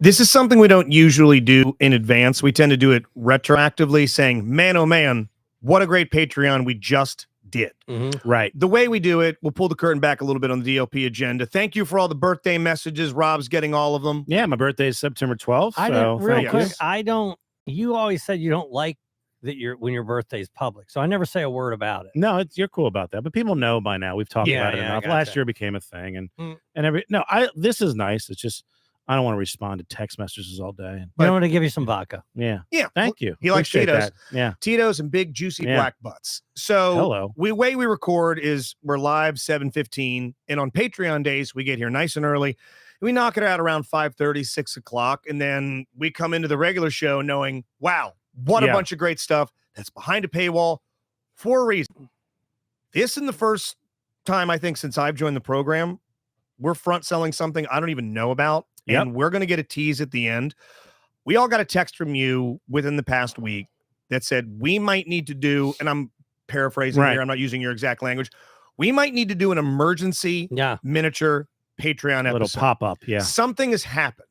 This is something we don't usually do in advance. We tend to do it retroactively, saying, man, oh man, what a great Patreon we just did. Right. The way we do it, we'll pull the curtain back a little bit on the DLP agenda. Thank you for all the birthday messages. Rob's getting all of them. Yeah, my birthday is September 12th. Real quick, you always said you don't like that when your birthday is public. So I never say a word about it. No, you're cool about that. But people know by now. We've talked about it enough. Last year became a thing. This is nice. It's just I don't want to respond to text messages all day. But I want to give you some vodka. Yeah. Thank you. He likes Appreciate Tito's. that. Yeah. Tito's and big juicy black butts. So way we record is we're live 7:15, and on Patreon days we get here nice and early. We knock it out around 5:30, 6 o'clock, and then we come into the regular show knowing, wow, what a bunch of great stuff that's behind a paywall for a reason. This is the first time I think since I've joined the program, we're front selling something I don't even know about. And we're going to get a tease at the end. We all got a text from you within the past week that said we might need to do, and I'm paraphrasing here, I'm not using your exact language. We might need to do an emergency miniature Patreon episode. Little pop-up, Something has happened.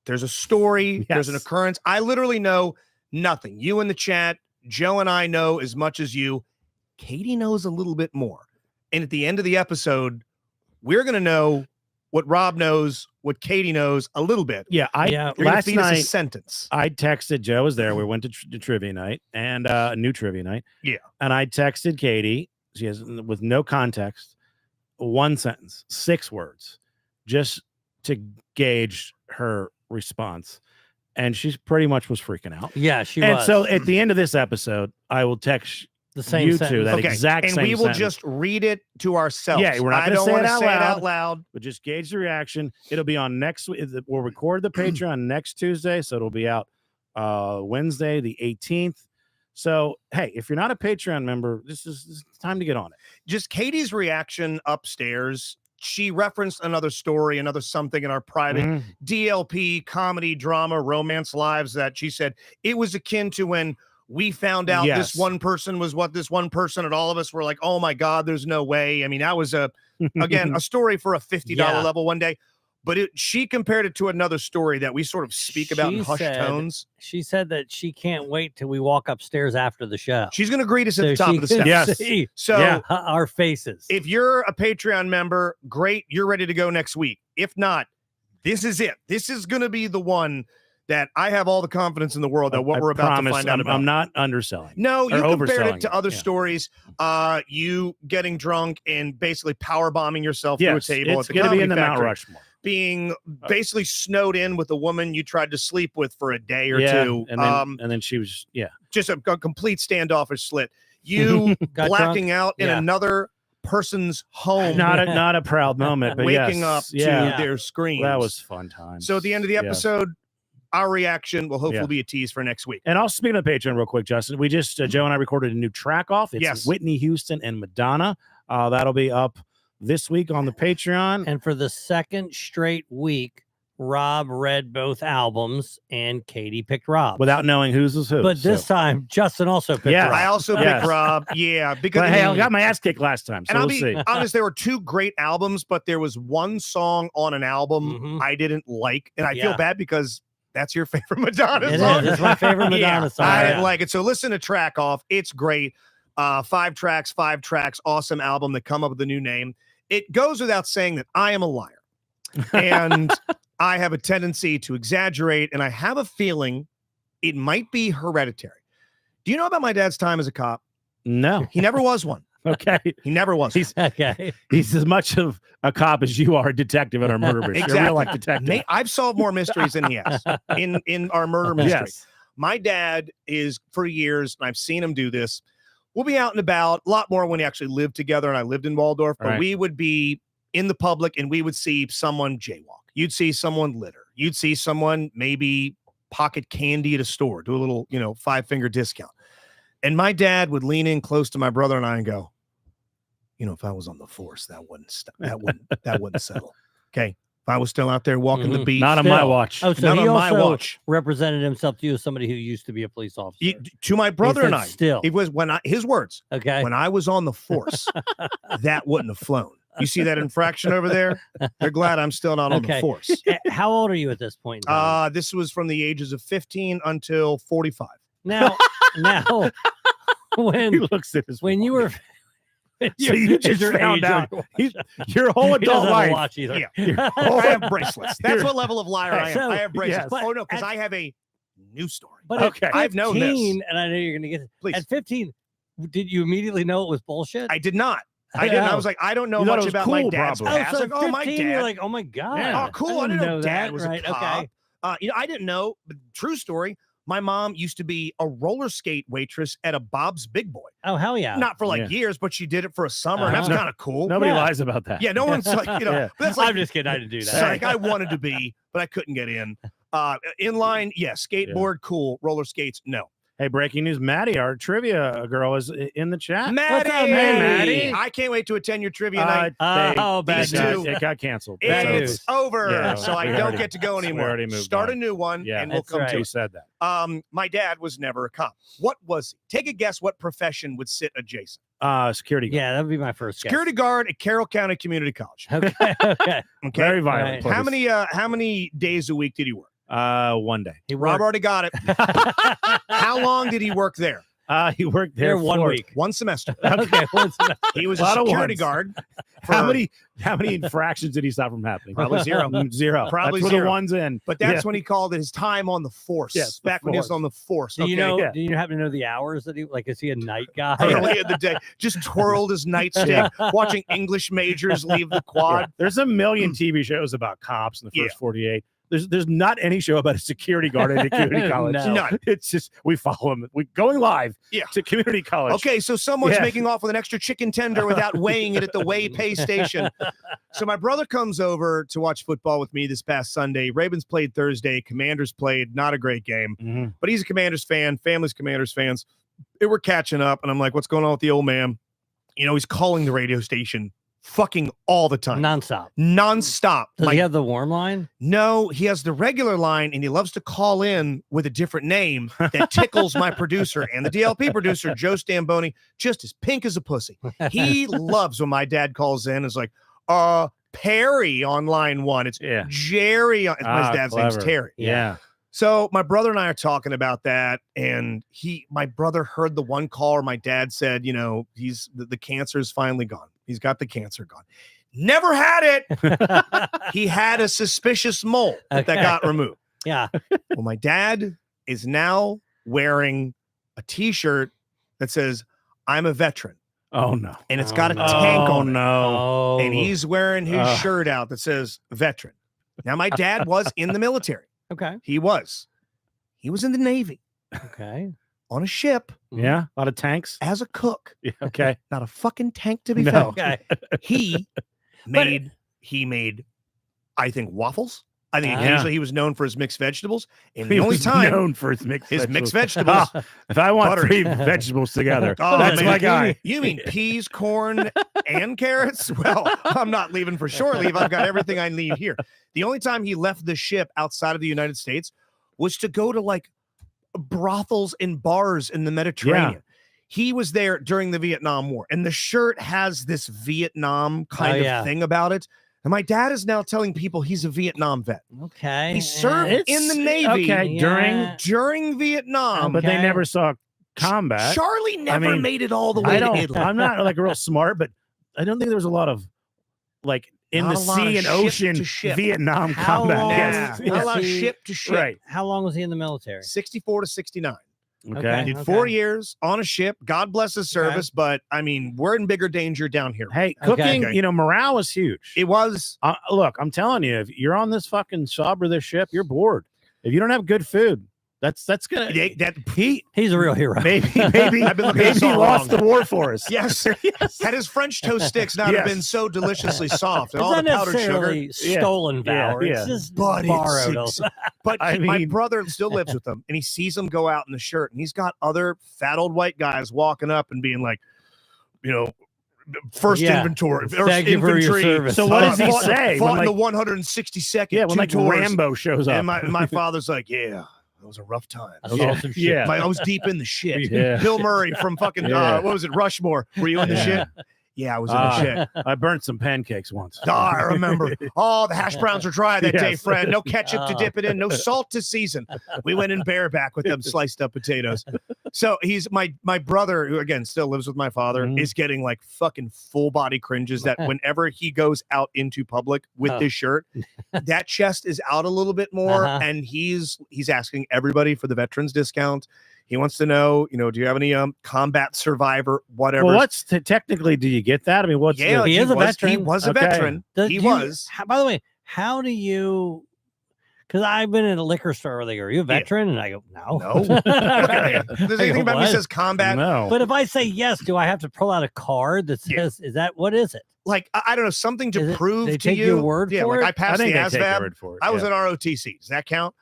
There's a story, there's an occurrence. I literally know nothing. You in the chat, Joe and I know as much as you. Katie knows a little bit more. And at the end of the episode, we're going to know what Rob knows, what Katie knows a little bit. Last night, a sentence. I texted Joe was there. We went to trivia night and a new trivia night. Yeah. And I texted Katie. She has, with no context, one sentence, 6 words, just to gauge her response. And she pretty much was freaking out. Yeah, she was. And so at the end of this episode, I will text the same you sentence. two that exact and same we will sentence. Just read it to ourselves. Yeah, we're not going to say it out loud. But just gauge the reaction. It'll be on next week. We'll record the Patreon next Tuesday, so it'll be out Wednesday, the 18th. So, hey, if you're not a Patreon member, this is time to get on it. Just Katie's reaction upstairs. She referenced another story, another something in our private DLP comedy, drama, romance lives that she said it was akin to when we found out this one person was what this one person, and all of us were like, oh my God, there's no way. I mean, that was again, a story for a $50 level one day, but she compared it to another story that we sort of speak about in hushed tones. She said that she can't wait till we walk upstairs after the show. She's going to greet us at the top of the steps. See so our faces. If you're a Patreon member, great. You're ready to go next week. If not, this is it. This is going to be the one that I have all the confidence in the world that what we're about to find out about. I'm not underselling. No, you compared it to other stories. You getting drunk and basically power bombing yourself through a table. It's going to be in the Mount Rushmore. Being basically snowed in with a woman you tried to sleep with for a day or two. And then she was, just a complete standoffish slit. You blacking out in another person's home. Not a proud moment, but waking up to their screams. That was fun time. So at the end of the episode, our reaction will hopefully be a tease for next week. And also speaking of the Patreon real quick, Justin, we just, Joe and I recorded a new track off. It's Whitney Houston and Madonna. That'll be up this week on the Patreon. And for the second straight week, Rob read both albums and Katie picked Rob. Without knowing whose was who. But this time, Justin also picked Rob. I also picked Rob. Yeah. Because I got my ass kicked last time. So and I'll we'll be see. honest, there were 2 great albums, but there was one song on an album I didn't like. And I feel bad because that's your favorite Madonna song. It's my favorite Madonna song. I didn't like it. So listen to Track Off. It's great. 5 tracks. Awesome album that come up with a new name. It goes without saying that I am a liar. And I have a tendency to exaggerate. And I have a feeling it might be hereditary. Do you know about my dad's time as a cop? No. He never was one. Okay. He never was. He's as much of a cop as you are a detective in our murder mystery. Exactly. Real life detective. I've solved more mysteries than he has in our murder mystery. Yes. My dad is, for years, and I've seen him do this, we'll be out and about, a lot more when we actually lived together, and I lived in Waldorf, but we would be in the public, and we would see someone jaywalk. You'd see someone litter. You'd see someone maybe pocket candy at a store, do a little, 5-finger discount. And my dad would lean in close to my brother and I and go, if I was on the force, that wouldn't settle. Okay. If I was still out there walking the beat. Not on my watch. Oh, so not he on my also watch. represented himself to you as somebody who used to be a police officer. To my brother and I. Still. It was his words. Okay. When I was on the force, that wouldn't have flown. You see that infraction over there? They're glad I'm still not on the force. How old are you at this point? This was from the ages of 15 until 45. Now, when He looks at his when you were. So you just found out your whole adult life. Watch either. Yeah. I have bracelets. That's what level of liar I am. So, I have bracelets. yes. Oh no, because I have a new story. But okay, I've known this, and I know you're going to get it. Please. At 15, did you immediately know it was bullshit? I did not. I didn't. I was like, I don't know much about my dad's past. So like, oh, my dad. You're like, oh my god. Yeah. Oh, cool. I didn't know dad was right. a cop. Okay. I didn't know. But true story. My mom used to be a roller skate waitress at a Bob's Big Boy. Oh, hell yeah. Not for years, but she did it for a summer. And that's kind of cool. Nobody lies about that. Yeah, no one's like, that's like, I'm just kidding. I didn't do that. Like I wanted to be, but I couldn't get in. Inline, yes. Skateboard, cool. Roller skates, no. Hey, breaking news. Maddie, our trivia girl, is in the chat. Maddie! What's up, Maddie? I can't wait to attend your trivia night. Bad news. It got canceled. It's over, so I don't get to go we anymore. already moved Start on. a new one, and we'll That's come right. to You it. said that. My dad was never a cop. What was he? Take a guess what profession would sit adjacent. Security guard. Yeah, that would be my first guess. Security guard at Carroll County Community College. Okay. Very violent. Right. How many days a week did he work? 1 day. Rob already got it. How long did he work there? He worked there 1 week. 1 semester. Okay. He was a Lot of security ones. guard. How many infractions did he stop from happening? Probably zero. Zero. Probably That's zero. the ones in. But that's when he called it his time on the force. Yes, the back when he was force. on the force. Do you know? Do you happen to know the hours that he like? Is he a night guy? Early in the day, just twirled his nightstick, watching English majors leave the quad. There's a million TV shows about cops in the first 48. There's not any show about a security guard at a community college. No. None. It's just we follow him. We going live to community college. Okay, so someone's making off with an extra chicken tender without weighing it at the weigh pay station. So my brother comes over to watch football with me this past Sunday. Ravens played Thursday. Commanders played. Not a great game, but he's a Commanders fan. Family's Commanders fans. They were catching up, and I'm like, "What's going on with the old man?" He's calling the radio station fucking all the time. Nonstop. Does he have the warm line? No, he has the regular line, and he loves to call in with a different name that tickles my producer and the DLP producer, Joe Stamboni, just as pink as a pussy. He loves when my dad calls in. It's like, Perry on line 1. It's Jerry. His dad's name's Terry. Yeah. So my brother and I are talking about that, and my brother heard the one call where my dad said, he's the cancer's finally gone. He's got the cancer gone. Never had it. He had a suspicious mole that got removed. Yeah. Well, my dad is now wearing a T-shirt that says, "I'm a veteran." Oh no. And it's got a tank on it. No. And he's wearing his shirt out that says veteran. Now, my dad was in the military. Okay. He was in the Navy. Okay. On a ship. Yeah. A lot of tanks. As a cook. Yeah, okay. Not a fucking tank to be found. Okay. He made, I think, waffles. I think occasionally he was known for his mixed vegetables. And the only time known for his mixed vegetables. If I want buttery. 3 vegetables together, that's man. my guy. You mean peas, corn, and carrots? Well, I'm not leaving for shore leave. I've got everything I need here. The only time he left the ship outside of the United States was to go to like brothels and bars in the Mediterranean. Yeah. He was there during the Vietnam War, and the shirt has this Vietnam kind of thing about it. And my dad is now telling people he's a Vietnam vet. Okay. He served in the Navy during Vietnam. But they never saw combat. Charlie never made it all the way to Italy. I'm not like real smart, but I don't think there was a lot of like in the sea and ocean Vietnam combat. Not a lot of ship to ship. Right. How long was he in the military? 64 to 69. Okay. Did 4 years on a ship. God bless his service, but I mean, we're in bigger danger down here. Hey, cooking, morale was huge. It was. Look, I'm telling you, if you're on this fucking sub or this ship, you're bored. If you don't have good food, that's gonna. He's a real hero. Maybe I've been looking at he lost the war for us. Yes. Had his French toast sticks not have been so deliciously soft and it's all not the powdered necessarily sugar. Stolen valor. It's just borrowed. But my brother still lives with them, and he sees them go out in the shirt, and he's got other fat old white guys walking up and being like, first inventory. Thank you for your service. So what does he say? Fought in the 162nd. Yeah, when like Rambo shows up. And my father's like, yeah. It was a rough time. I saw some shit. I was deep in the shit. Yeah. Bill Murray from fucking what was it, Rushmore? Were you in the shit? Yeah, I was in the shit. I burnt some pancakes once. I remember. Oh, the hash browns were dry that day, Yes. friend. No ketchup to dip it in, no salt to season. We went in bareback with them sliced up potatoes. So he's my brother, who again still lives with my father, is getting like fucking full body cringes that whenever he goes out into public with his shirt, that chest is out a little bit more, and he's asking everybody for the veterans discount. He wants to know, do you have any combat survivor, whatever? Well, what's technically, do you get that? I mean, what's he is a veteran. He was a veteran. He was. By the way, how do you? Because I've been in a liquor store where they go, "Are you a veteran?" And I go, "No." Look at me. There's anything about me that says combat? No. But if I say yes, do I have to pull out a card that says, "Is that what is it?" Like I don't know, something to prove they to take you. your word for it? I passed the ASVAB. I was in an ROTC. Does that count?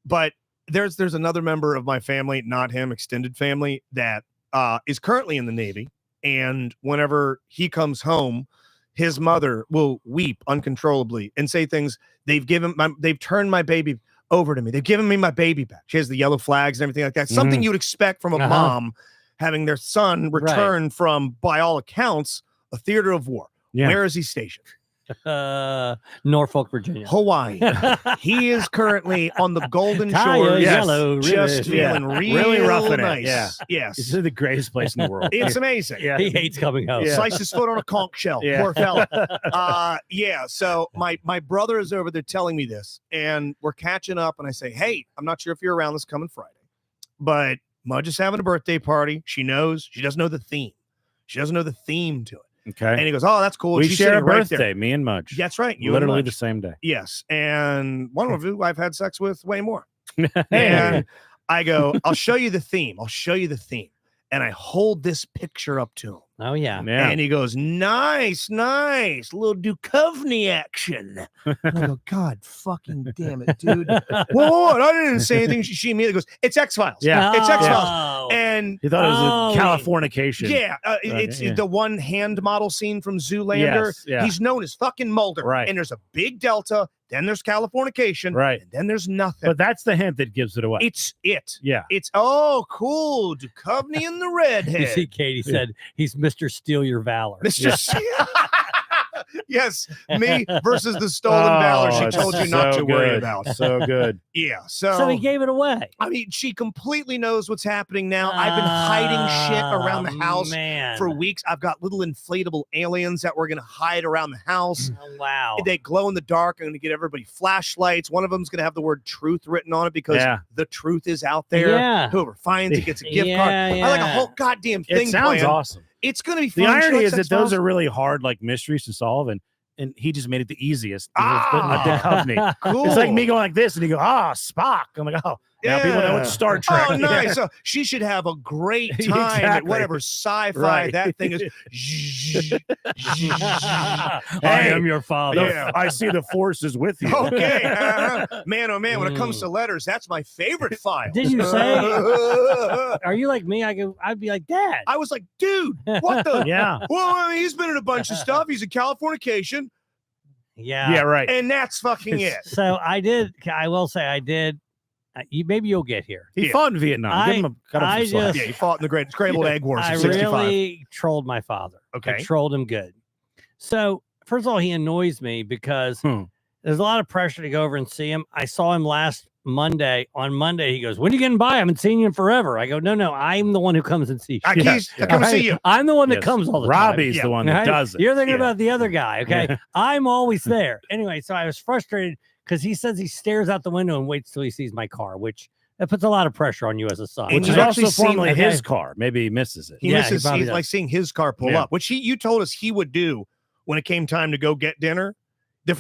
But there's another member of my family, not him, extended family, that is currently in the Navy. And whenever he comes home, his mother will weep uncontrollably and say things. They've turned my baby over to me. They've given me my baby back. She has the yellow flags and everything like that. Something you'd expect from a mom having their son return from, by all accounts, a theater of war. Yeah. Where is he stationed? Norfolk, Virginia. Hawaii. He is currently on the Golden Shores, just feeling really roughing nice. It. Yeah. Yes. It's the greatest place in the world. It's amazing. Yeah. He hates coming home. Yeah. Slice his foot on a conch shell. Poor fella. So my brother is over there telling me this, and we're catching up, and I say, hey, I'm not sure if you're around this coming Friday, but Mudge is having a birthday party. She knows. She doesn't know the theme. She doesn't know the theme to it. Okay. And he goes, oh, that's cool. We share a birthday, me and Mudge. That's right. You literally the same day. Yes. And one of you I've had sex with way more. And I go, I'll show you the theme. And I hold this picture up to him. Oh, yeah. And he goes, nice. Little Duchovny action. And I go, God fucking damn it, dude. Whoa, I didn't say anything. She immediately goes, it's X-Files. Yeah. It's X-Files. And he thought it was a Californication. Yeah. It's the one hand model scene from Zoolander. Yes, yeah. He's known as fucking Mulder. Right. And there's a big delta. Then there's Californication. Right. And then there's nothing. But that's the hint that gives it away. It's it. Yeah. It's, oh, cool. Duchovny and the redhead. You see, Katie said, he's Mr. Steal Your Valor. Mr. Yes, me versus the stolen valor she told you not to worry about. So good. Yeah. So he gave it away. I mean, she completely knows what's happening now. I've been hiding shit around the house for weeks. I've got little inflatable aliens that we're going to hide around the house. Oh, wow. They glow in the dark. I'm going to get everybody flashlights. One of them's going to have the word truth written on it because the truth is out there. Yeah. Whoever finds it gets a gift card. I like a whole goddamn thing. It sounds awesome. It's going to be fun. The irony is that those are really hard, like mysteries to solve, and he just made it the easiest. Duchovny. Cool. It's like me going like this, and he go, Spock. I'm like, now people know it's Star Trek. Oh, nice. So she should have a great time at whatever sci-fi that thing is. I am your father. Yeah. I see the force is with you. Okay. Man, oh man, when it comes to letters, that's my favorite file. Did you say? Are you like me? I'd be like, Dad. I was like, dude, what the? Yeah. Well, I mean, he's been in a bunch of stuff. He's in Californication. Yeah, right. And that's fucking it. So I will say I did. Maybe you'll get here. He fought in Vietnam. Give him a yeah, he fought in the Great Scrambled Egg Wars I of 65. really trolled my father. Okay. I trolled him good. So, first of all, he annoys me because there's a lot of pressure to go over and see him. I saw him last Monday. On Monday, he goes, when are you getting by? I haven't seen you in forever. I go, no, I'm the one who comes and sees you. I come see you. I'm the one that comes all the time. Robbie's the one that does it. You're thinking about the other guy, okay? I'm always there. Anyway, so I was frustrated because he says he stares out the window and waits till he sees my car, which that puts a lot of pressure on you as a son. Which is also formerly his car. Maybe he misses it. He misses. He's like seeing his car pull up, which you told us he would do when it came time to go get dinner.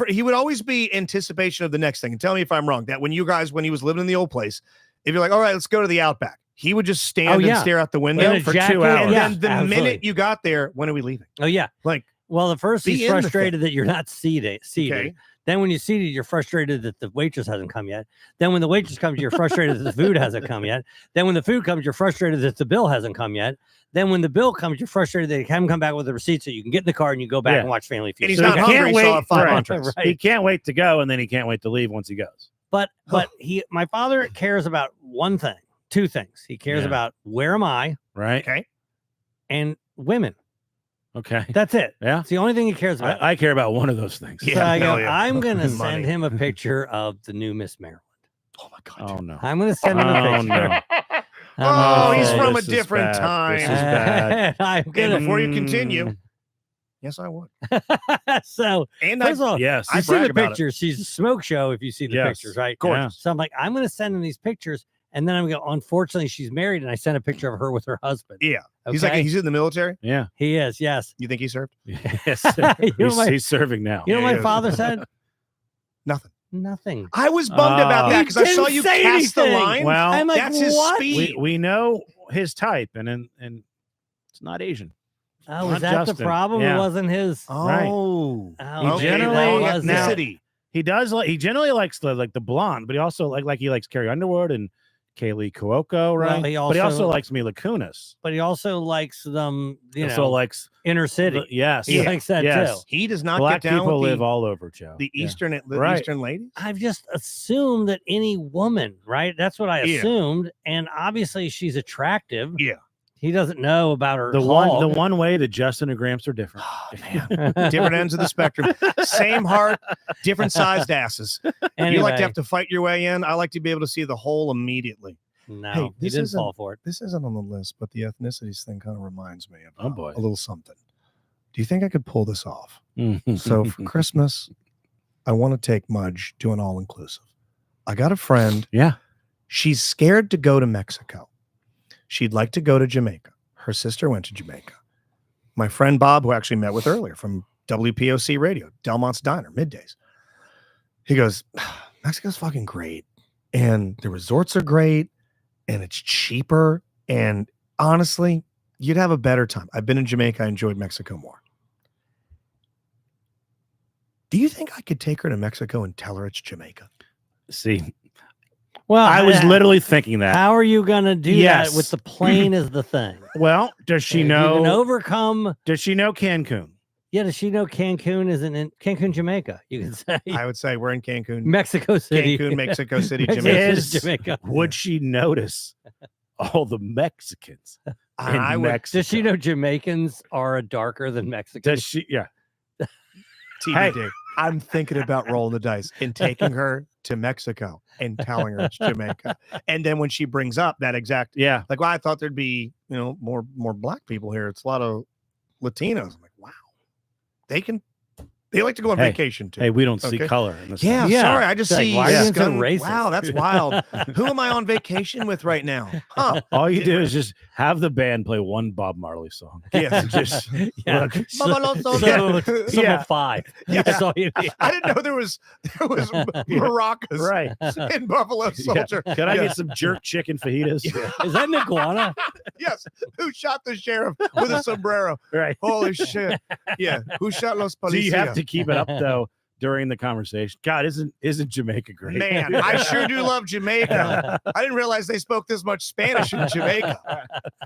He would always be anticipation of the next thing. And tell me if I'm wrong. That when he was living in the old place, if you're like, all right, let's go to the Outback, he would just stand and stare out the window for 2 hours. And then the minute you got there, when are we leaving? Oh yeah. Well, at first he's frustrated that you're not seated. Okay. Then when you're seated, you're frustrated that the waitress hasn't come yet. Then when the waitress comes, you're frustrated that the food hasn't come yet. Then when the food comes, you're frustrated that the bill hasn't come yet. Then when the bill comes, you're frustrated that he haven't come back with the receipt so you can get in the car and you go back and watch Family Feud. And he's not hungry, so He can't wait to go, and then he can't wait to leave once he goes. But my father cares about two things. He cares about where am I? Right. Okay. And women. Okay. That's it. Yeah. It's the only thing he cares about. I care about one of those things. So I go, I'm going to send him a picture of the new Miss Maryland. Oh my God. Oh no. I'm going to send him a picture. No. Oh, he's from a this is different bad. time. This is bad. I'm And gonna, before you continue, yes, I would. so And first of all, Yes. you I see brag the about it. pictures. She's a smoke show if you see the Yes. pictures, right? Gorgeous. So I'm like, I'm going to send him these pictures. And then I'm going, unfortunately, she's married. And I sent a picture of her with her husband. Yeah. Okay? He's like, he's in the military. Yeah. He is, yes. You think he served? Yes. You know my- he's serving now. You know what Yeah, my father said? Nothing. Nothing. I was bummed about that because I saw didn't you say cast the anything. line. Well, I'm like, that's his what? speed. we know his type, and it's not Asian. Oh, Not was that Justin. the problem? Yeah. It wasn't his. Right. Oh, Oh, He okay. generally- Wrong that was it. ethnicity. He does like. He generally likes the blonde, but he also like he likes Carrie Underwood and Kaylee Cuoco, right? Well, he but he also also- likes Mila Kunis. But he also likes them, you Also know, likes inner city. yes, He likes that yes. too. He does not Black get down people with live all over, Joe. the Yeah. Eastern Right. Eastern ladies. I've just assumed that any woman, right? That's what I Yeah. assumed. And obviously she's attractive. Yeah. He doesn't know about her. The hog. one way that Justin and Gramps are different. Oh, man. Different ends of the spectrum. Same heart, different sized asses. Anyway, You like to have to fight your way in. I like to be able to see the whole immediately. no, Hey, he this didn't isn't- fall for it. This isn't on the list, but the ethnicities thing kind of reminds me of Oh, boy. a little something. Do you think I could pull this off? So for Christmas, I want to take Mudge to an all inclusive. I got a friend. Yeah. She's scared to go to Mexico. She'd like to go to Jamaica. Her sister went to Jamaica. My friend Bob, who I actually met with earlier from WPOC Radio, Delmont's Diner, middays. He goes, Mexico's fucking great. And the resorts are great. And it's cheaper. And honestly, you'd have a better time. I've been in Jamaica. I enjoyed Mexico more. Do you think I could take her to Mexico and tell her it's Jamaica? See, Well, I was literally thinking that. How are you going to do Yes. that with the plane as the thing? Well, does she If you can know? overcome. Does she know Cancun? Yeah, does she know Cancun isn't in Cancun, Jamaica? You can say I would say we're in Cancun. Mexico City. Cancun, Mexico City, Mexico Jamaica. City, Jamaica. Would she notice all the Mexicans in I would. Mexico? Does she know Jamaicans are darker than Mexicans? Does she? Yeah. TBD. I'm thinking about rolling the dice and taking her to Mexico and telling her it's Jamaica. And then when she brings up that exact, Yeah. like, well, I thought there'd be, more black people here. It's a lot of Latinos. I'm like, wow, they like to go on Hey, vacation too. Hey, we don't see Okay. color in this. Yeah, house. Yeah. sorry. I just It's like, see. why are you so scum- racist? Wow, that's wild. Who am I on vacation with right now? Huh? All you do is just have the band play one Bob Marley song. Yeah. Just Yeah. look. Some Yeah. of 5. Yeah. That's all you need. I didn't know there was maracas Right. in Buffalo Soldier. Can I Yeah. get some jerk chicken fajitas? Is that an iguana? Yes. Who shot the sheriff with a sombrero? Right. Holy shit. Yeah. Who shot Los So you have Policía? to keep it up though during the conversation. God, isn't Jamaica great? Man, I sure do love Jamaica. I didn't realize they spoke this much Spanish in Jamaica.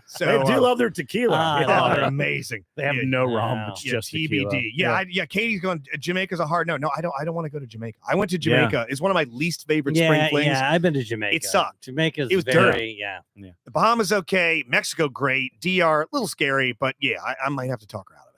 So They do love their tequila. Ah, Yeah. oh, they're amazing. They have Yeah, no rum. Wow. It's yeah, just TBD. tequila. Yeah, Katie's going. Jamaica's a hard no. No, I don't want to go to Jamaica. I went to Jamaica. It's one of my least favorite spring flings. Yeah, I've been to Jamaica. It sucked. Jamaica's It was very, yeah. The Bahamas okay. Mexico great. DR a little scary, but yeah, I might have to talk her out of it.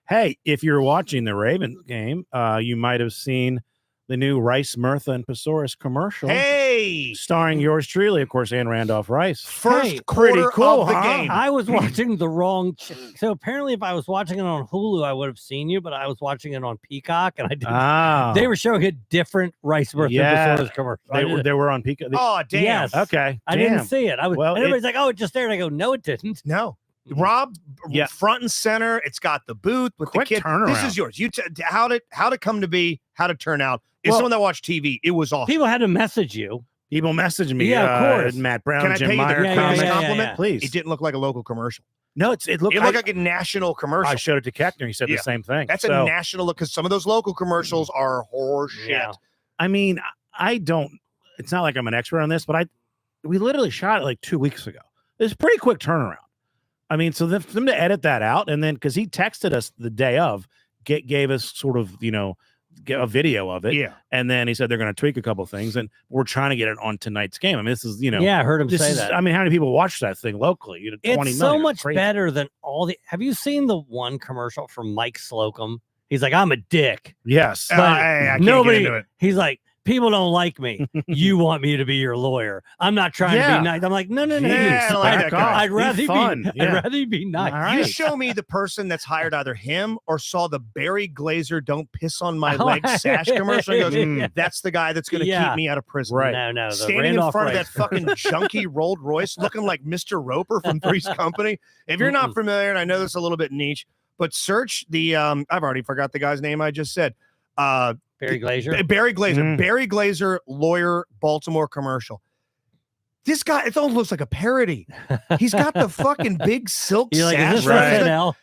Hey, if you're watching the Ravens game, you might have seen the new Rice, Mirtha, and Pesaurus commercial. Hey, Starring yours truly, of course, and Randolph Rice. first Hey, quarter pretty cool, of the huh? game. I was watching the wrong. So apparently, if I was watching it on Hulu, I would have seen you, but I was watching it on Peacock, and I didn't. Ah, They were showing a different Rice Mirtha Yeah. Pesaurus commercial. they were on Peacock. Oh damn! Yes. Okay, I damn. didn't see it. I was. Well, and everybody's like, "Oh, it just there." And I go, "No, it didn't." No, Rob, Yeah. front and center. It's got the booth with Quick the kid. turnaround. This is yours. You how to come to be, how to turn out. It's Well, someone that watched TV. It was awesome. People had to message you. People message me. Yeah, of course. Matt Brown, Can I Jim pay you the Meyer, Yeah, yeah, greatest yeah, compliment? yeah. please. It didn't look like a local commercial. No, it looked. It looked like a national commercial. I showed it to Keckner. He said Yeah. the same thing. That's So, a national look because some of those local commercials are horse shit. Yeah. I mean, I don't. It's not like I'm an expert on this, but we literally shot it like 2 weeks ago. It's a pretty quick turnaround. I mean, so for them to edit that out, and then because he texted us the day of, gave us sort of get a video of it. Yeah. And then he said they're going to tweak a couple things, and we're trying to get it on tonight's game. I mean, this is, I heard him say that. I mean, how many people watch that thing locally? 20 it's million. so much better than all the. Have you seen the one commercial from Mike Slocum? He's like, I'm a dick. Yes. But I can't nobody. get into it. He's like, people don't like me. You want me to be your lawyer. I'm not trying to be nice. I'm like, no. Yeah, I don't like that guy. I'd rather fun. I'd rather be nice. All right. You show me the person that's hired either him or saw the Barry Glazer "Don't Piss on My Leg" sash commercial. And goes, that's the guy that's going to keep me out of prison. Right. No. Standing in front of that fucking junky Rolls Royce, looking like Mr. Roper from Three's Company. If you're not familiar, and I know this is a little bit niche, but search the I've already forgot the guy's name I just said. Barry Glazer. Barry Glazer. Barry Glazer, lawyer, Baltimore commercial. This guy, it almost looks like a parody. He's got the fucking big silk sash.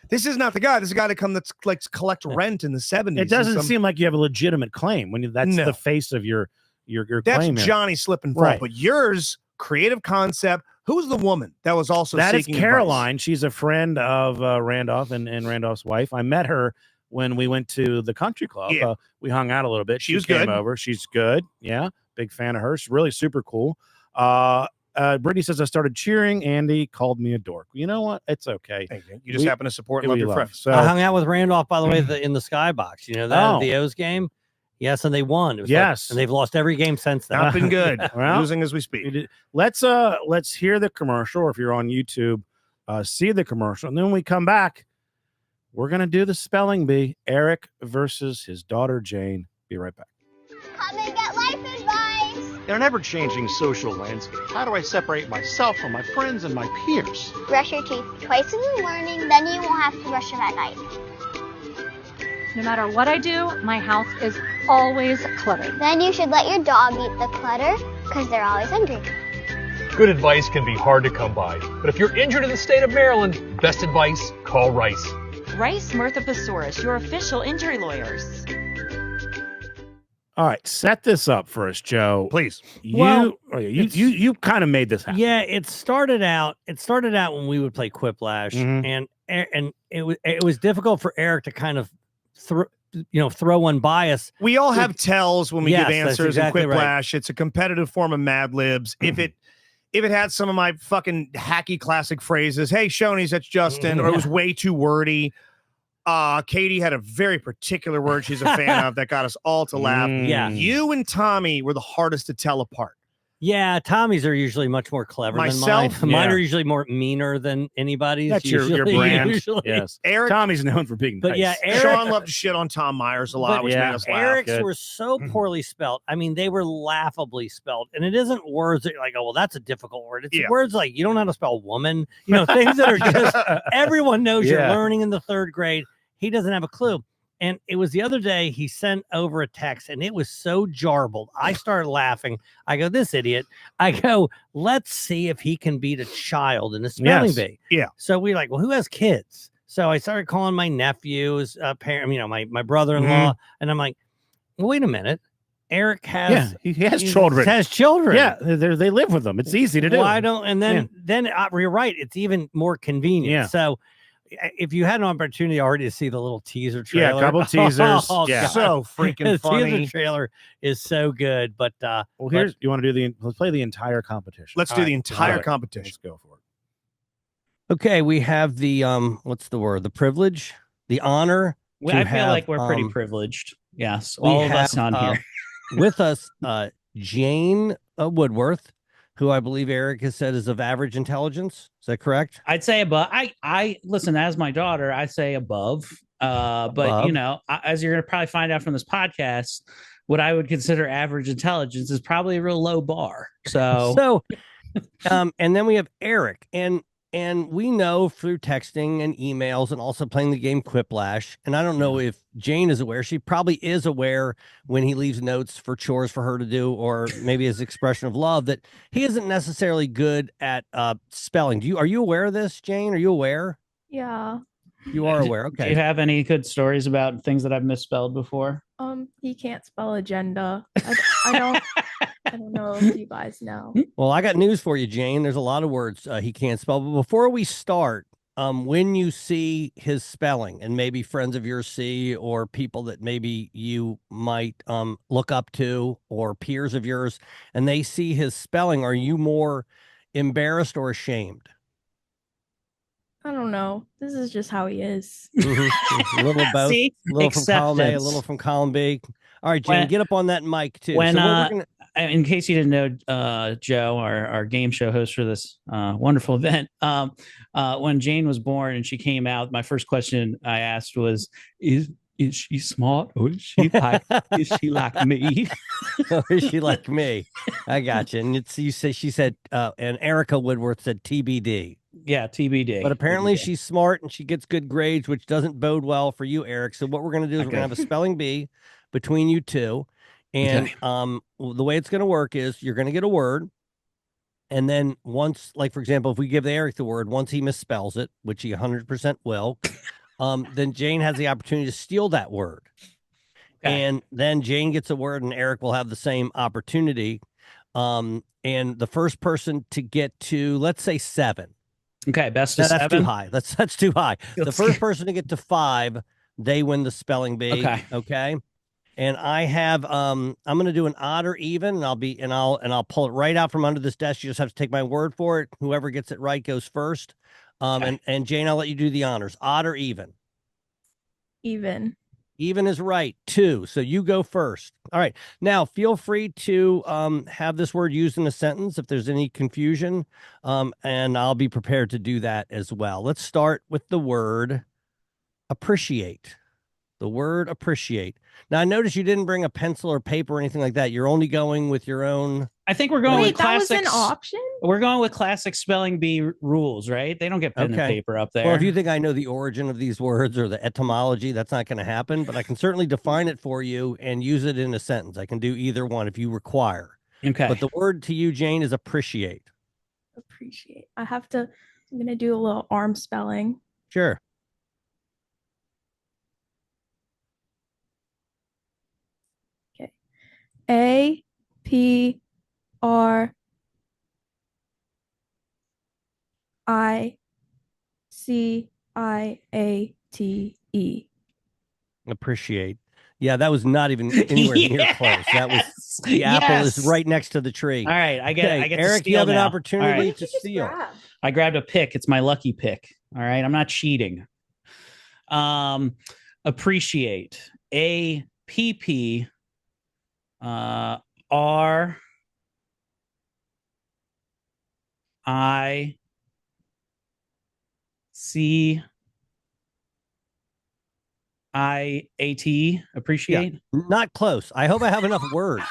This is not the guy. This is a guy that's like collect rent in the 70s. It doesn't seem like you have a legitimate claim when that's the face of your That's claim. Johnny slip and fall. Right. But yours, creative concept. Who's the woman that was also that is Caroline. Advice? She's a friend of Randolph and Randolph's wife. I met her when we went to the country club. We hung out a little bit. She came over. She's good. Yeah. Big fan of her. She's really super cool. Brittany says, I started cheering. Andy called me a dork. You know what? It's okay. You just happen to support and love your friends. So, I hung out with Randolph, by the way, in the Skybox. You know that the O's game? Yes, and they won. Yes. And they've lost every game since then. Not been good. Losing as we speak. Let's hear the commercial, or if you're on YouTube, see the commercial. And then when we come back, we're going to do the spelling bee. Erik versus his daughter, Jane. Be right back. Come and get life advice. In an ever-changing social landscape, how do I separate myself from my friends and my peers? Brush your teeth twice in the morning, then you won't have to brush them at night. No matter what I do, my house is always cluttered. Then you should let your dog eat the clutter, because they're always hungry. Good advice can be hard to come by, but if you're injured in the state of Maryland, best advice, call Rice. Rice Murtha your official injury lawyers. All right, set this up for us, Joe. Please. You kind of made this happen. Yeah, it started out when we would play Quiplash, and it was difficult for Erik to kind of throw one by us. We all have tells when we give answers in Quiplash. Right. It's a competitive form of Mad Libs. If it had some of my fucking hacky classic phrases, hey, Shonies, that's Justin, or it was way too wordy. Katie had a very particular word she's a fan of that got us all to laugh. Yeah. You and Tommy were the hardest to tell apart. Yeah, Tommy's are usually much more clever than mine. Mine are usually more meaner than anybody's. That's your brand. Usually. Yes. Erik, Tommy's known for being nice. Sean loved to shit on Tom Myers a lot, which made us laugh. Eric's were so poorly spelled. I mean, they were laughably spelled. And it isn't words that you're like, oh, well, that's a difficult word. It's words like you don't know how to spell woman. Things that are just everyone knows you're learning in the third grade. He doesn't have a clue. And it was the other day he sent over a text and it was so jarbled. I started laughing. I go, this idiot. I go, let's see if he can beat a child in a spelling bee. Yeah. So we're like, well, who has kids? So I started calling my nephew's parent, my brother-in-law. And I'm like, well, wait a minute. Erik has he has children. Has children. Yeah, they live with them. It's easy to do. Why don't? And then you're right. It's even more convenient. Yeah. So if you had an opportunity already to see the little teaser trailer, a couple teasers, so freaking funny. The teaser trailer is so good. But you want to do let's play the entire competition. Let's do the entire competition. Let's go for it. Okay, we have the what's the word? The privilege, the honor. I feel like we're pretty privileged. Yes, all of us on here. With us, Jane Woodworth, who I believe Erik has said is of average intelligence. Is that correct? I'd say above. I listen, as my daughter, I say above. But as you're going to probably find out from this podcast, what I would consider average intelligence is probably a real low bar. So, and then we have Erik, and we know through texting and emails and also playing the game Quiplash. And I don't know if Jane is aware. She probably is aware when he leaves notes for chores for her to do, or maybe his expression of love, that he isn't necessarily good at spelling. Are you aware of this, Jane? Are you aware? Yeah. You are aware. Okay. Do you have any good stories about things that I've misspelled before? He can't spell agenda. I don't know if you guys know. Well, I got news for you, Jane. There's a lot of words he can't spell. But before we start, when you see his spelling, and maybe friends of yours see, or people that maybe you might look up to, or peers of yours, and they see his spelling, are you more embarrassed or ashamed? I don't know. This is just how he is. A little of both. See? A little from column A, a Acceptance. little from column B. All right, Jane, get up on that mic too. When, So what we're gonna... in case you didn't know, Joe, our game show host for this wonderful event, when Jane was born and she came out, my first question I asked was, is she smart, or is she like me? Or is she like me? I got you. And she said, and Erika Woodworth said TBD. Yeah, TBD. But apparently she's smart and she gets good grades, which doesn't bode well for you, Eric. So what we're going to do is we're going to have a spelling bee between you two. And the way it's going to work is you're going to get a word. And then once, like, for example, if we give Eric the word, once he misspells it, which he 100% will, then Jane has the opportunity to steal that word. Okay. And then Jane gets a word and Eric will have the same opportunity. And the first person to get to, let's say 7. Okay, best of 7. That's too high. That's too high. The first person to get to 5, they win the spelling bee. Okay. And I have I'm going to do an odd or even, and I'll pull it right out from under this desk. You just have to take my word for it. Whoever gets it right goes first. And Jane, I'll let you do the honors. Odd or even? Even. Even is right. 2. So you go first. All right. Now, feel free to have this word used in a sentence if there's any confusion, and I'll be prepared to do that as well. Let's start with the word appreciate. The word appreciate. Now, I noticed you didn't bring a pencil or paper or anything like that. You're only going with your own. I think we're going with classic. That was an option? We're going with classic spelling bee rules, right? They don't get pen and paper up there. Well, if you think I know the origin of these words or the etymology, that's not going to happen. But I can certainly define it for you and use it in a sentence. I can do either one if you require. Okay. But the word to you, Jane, is appreciate. Appreciate. I'm going to do a little arm spelling. Sure. APRICIATE. Appreciate. Yeah, that was not even anywhere near close. That was the apple is right next to the tree. All right, I get Eric, to steal you have an now. opportunity to steal. I grabbed a pick. It's my lucky pick. All right, I'm not cheating. Appreciate. APP R I C I A T. Appreciate. Yeah, not close. I hope I have enough words.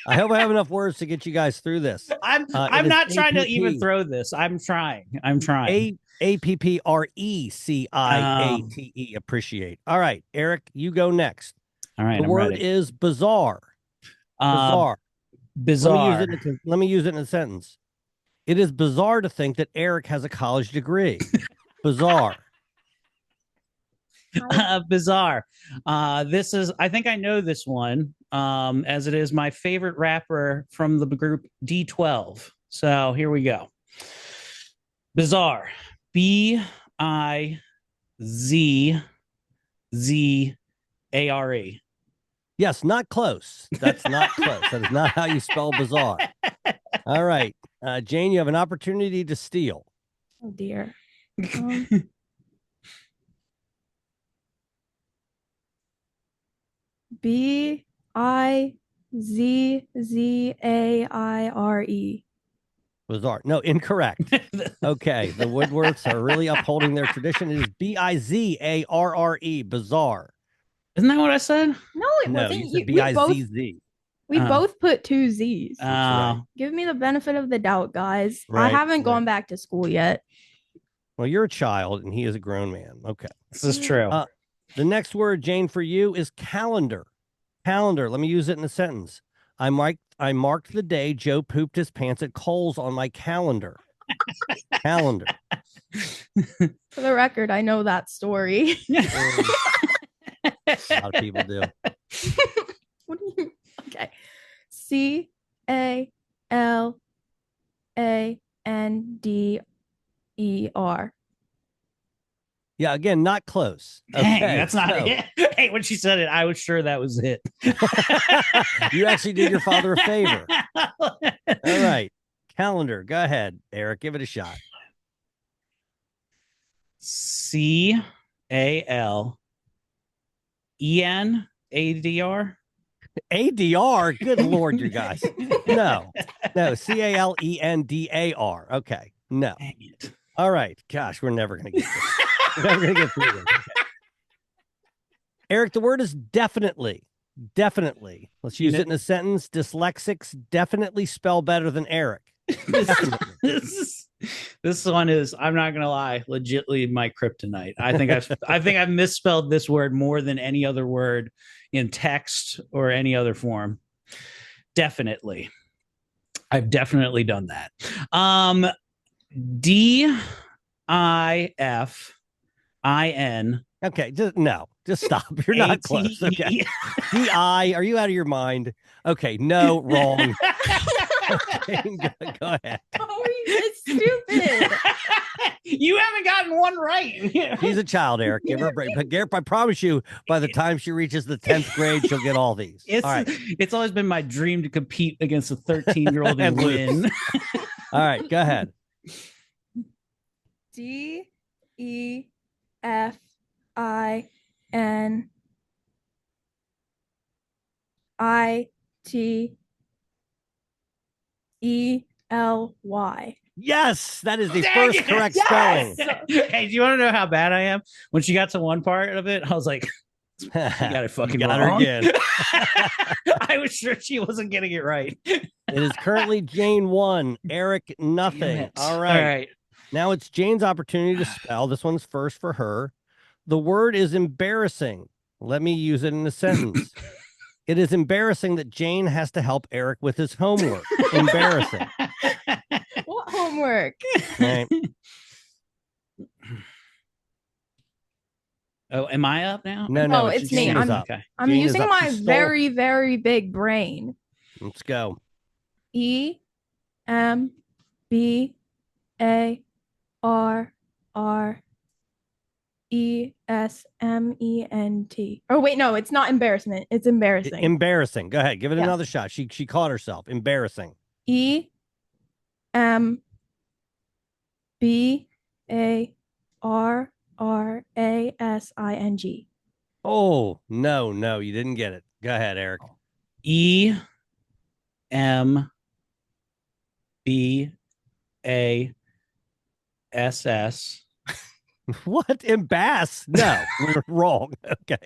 I hope I have enough words to get you guys through this. I'm not trying to even throw this. I'm trying. APPRECIATE. Appreciate. All right, Eric, you go next. All right. The word is bizarre. Bizarre. Bizarre. Let me use it in a sentence. It is bizarre to think that Eric has a college degree. Bizarre. Bizarre. I think I know this one, as it is my favorite rapper from the group D12. So here we go. Bizarre. BIZZARE. Yes, not close. That's not close. That is not how you spell bizarre. All right. Jane, you have an opportunity to steal. Oh, dear. BIZZAIRE. Bizarre. No, incorrect. Okay. The Woodworths are really upholding their tradition. It is BIZARRE. Bizarre. Isn't that what I said? No, it wasn't. You said BIZZ. We both put 2 Z's. Right. Give me the benefit of the doubt, guys. Right, I haven't gone back to school yet. Well, you're a child and he is a grown man. Okay. This is true. The next word, Jane, for you is calendar. Calendar. Let me use it in a sentence. I marked the day Joe pooped his pants at Kohl's on my calendar. Calendar. For the record, I know that story. A lot of people do. What do you? Okay. CALANDER. Yeah, again, not close. Dang, that's not it. Hey, when she said it, I was sure that was it. You actually did your father a favor. All right. Calendar. Go ahead, Eric. Give it a shot. CALENADR. ADR. Good Lord, you guys. No. CALENDAR. Okay. No. Dang it. All right. Gosh, we're never going to get this. We're never going to get through this. Okay. Eric, the word is definitely. Definitely. Let's use it in a sentence. Dyslexics definitely spell better than Eric. This one is, I'm not gonna lie, legitly my kryptonite. I think I've misspelled this word more than any other word in text or any other form. Definitely. I've definitely done that. DIFIN. Okay, just stop. You're not close. Okay. DI, are you out of your mind? Okay, no, wrong. Okay, go ahead. Oh, it's stupid. You haven't gotten one right. She's a child, Eric. Give her a break. But Garrett, I promise you, by the time she reaches the 10th grade, she'll get all these. All right. It's always been my dream to compete against a 13-year-old and win. All right, go ahead. DEFINITELY. Yes, that is the first correct spelling. Hey, do you want to know how bad I am? When she got to one part of it, I was like, you got it fucking got wrong. her again. I was sure she wasn't getting it right. It is currently Jane 1, Eric nothing. All right. Now it's Jane's opportunity to spell. This one's first for her. The word is embarrassing. Let me use it in a sentence. It is embarrassing that Jane has to help Eric with his homework. Embarrassing. What homework? Right. Oh, am I up now? No, it's me. Jane is up. Okay. I'm Jane is using up. my She stole- very, very big brain. Let's go. EMBARRESMENT. Oh wait, no, it's not embarrassment. It's embarrassing. Embarrassing. Go ahead. Give it another shot. She caught herself. Embarrassing. EMBARRASING. Oh, no, you didn't get it. Go ahead, Eric. EMBASS. What? Embass? No, we're wrong. Okay.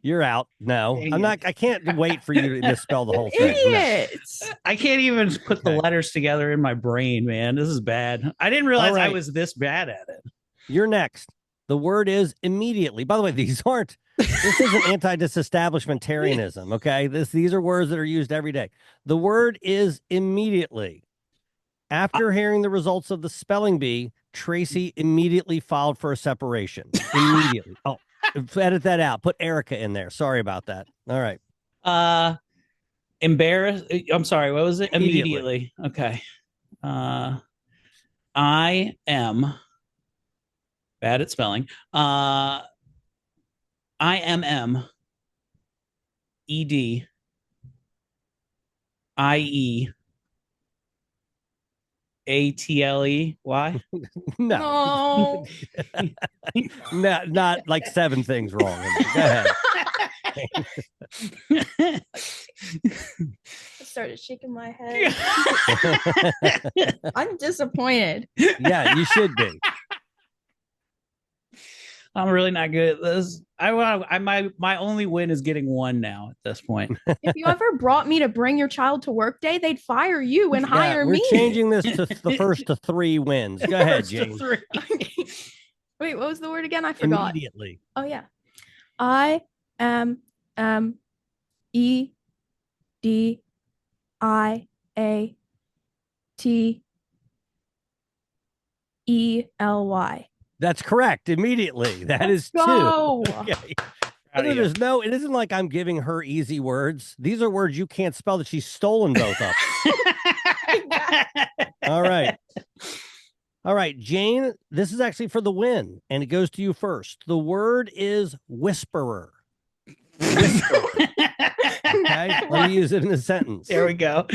You're out. No, Dang I can't wait for you to misspell the whole thing. Idiots. No. I can't even put the letters together in my brain, man. This is bad. I didn't realize I was this bad at it. You're next. The word is immediately. By the way, this isn't anti-disestablishmentarianism, okay? These are words that are used every day. The word is immediately. After hearing the results of the spelling bee, Tracy immediately filed for a separation. Immediately. Oh, edit that out. Put Erica in there. Sorry about that. All right. Embarrassed. I'm sorry. What was it? Immediately. Okay. I am bad at spelling. IMMEDIEALLY. Why? No. No, not like 7 things wrong. Go ahead. I started shaking my head. I'm disappointed. Yeah, you should be. I'm really not good at this. My only win is getting 1 now at this point. If you ever brought me to bring your child to work day, they'd fire you and hire me. We're changing this to the first to 3 wins. Go ahead, James. Wait, what was the word again? I forgot. Immediately. Oh yeah. IMEDIATELY. That's correct. Immediately. That is 2. Okay. It isn't like I'm giving her easy words. These are words you can't spell that she's stolen both of. All right. All right, Jane, this is actually for the win, and it goes to you first. The word is whisperer. Whisperer. Okay, let me use it in a sentence. There we go.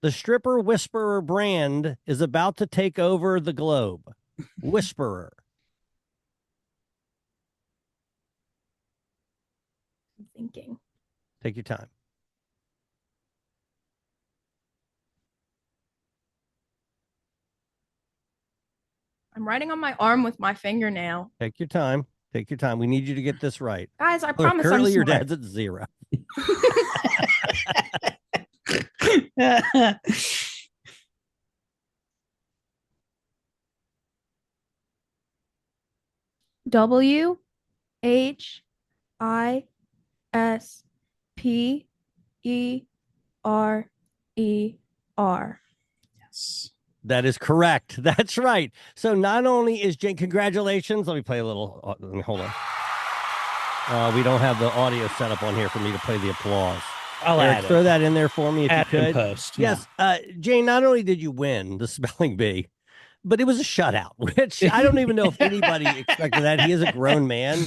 The stripper whisperer brand is about to take over the globe. Whisperer. I'm thinking. Take your time. I'm writing on my arm with my fingernail. Take your time. Take your time. We need you to get this right. Guys, I Look, promise currently I'm your smart. dad's at 0. WHISPERER. Yes. That is correct. That's right. So not only is Jane, congratulations. Let me play a little. Hold on. We don't have the audio set up on here for me to play the applause. I'll Eric, add throw it. that in there for me if Add you could. in post. Yes. Jane, not only did you win the spelling bee, but it was a shutout, which I don't even know if anybody expected that. He is a grown man,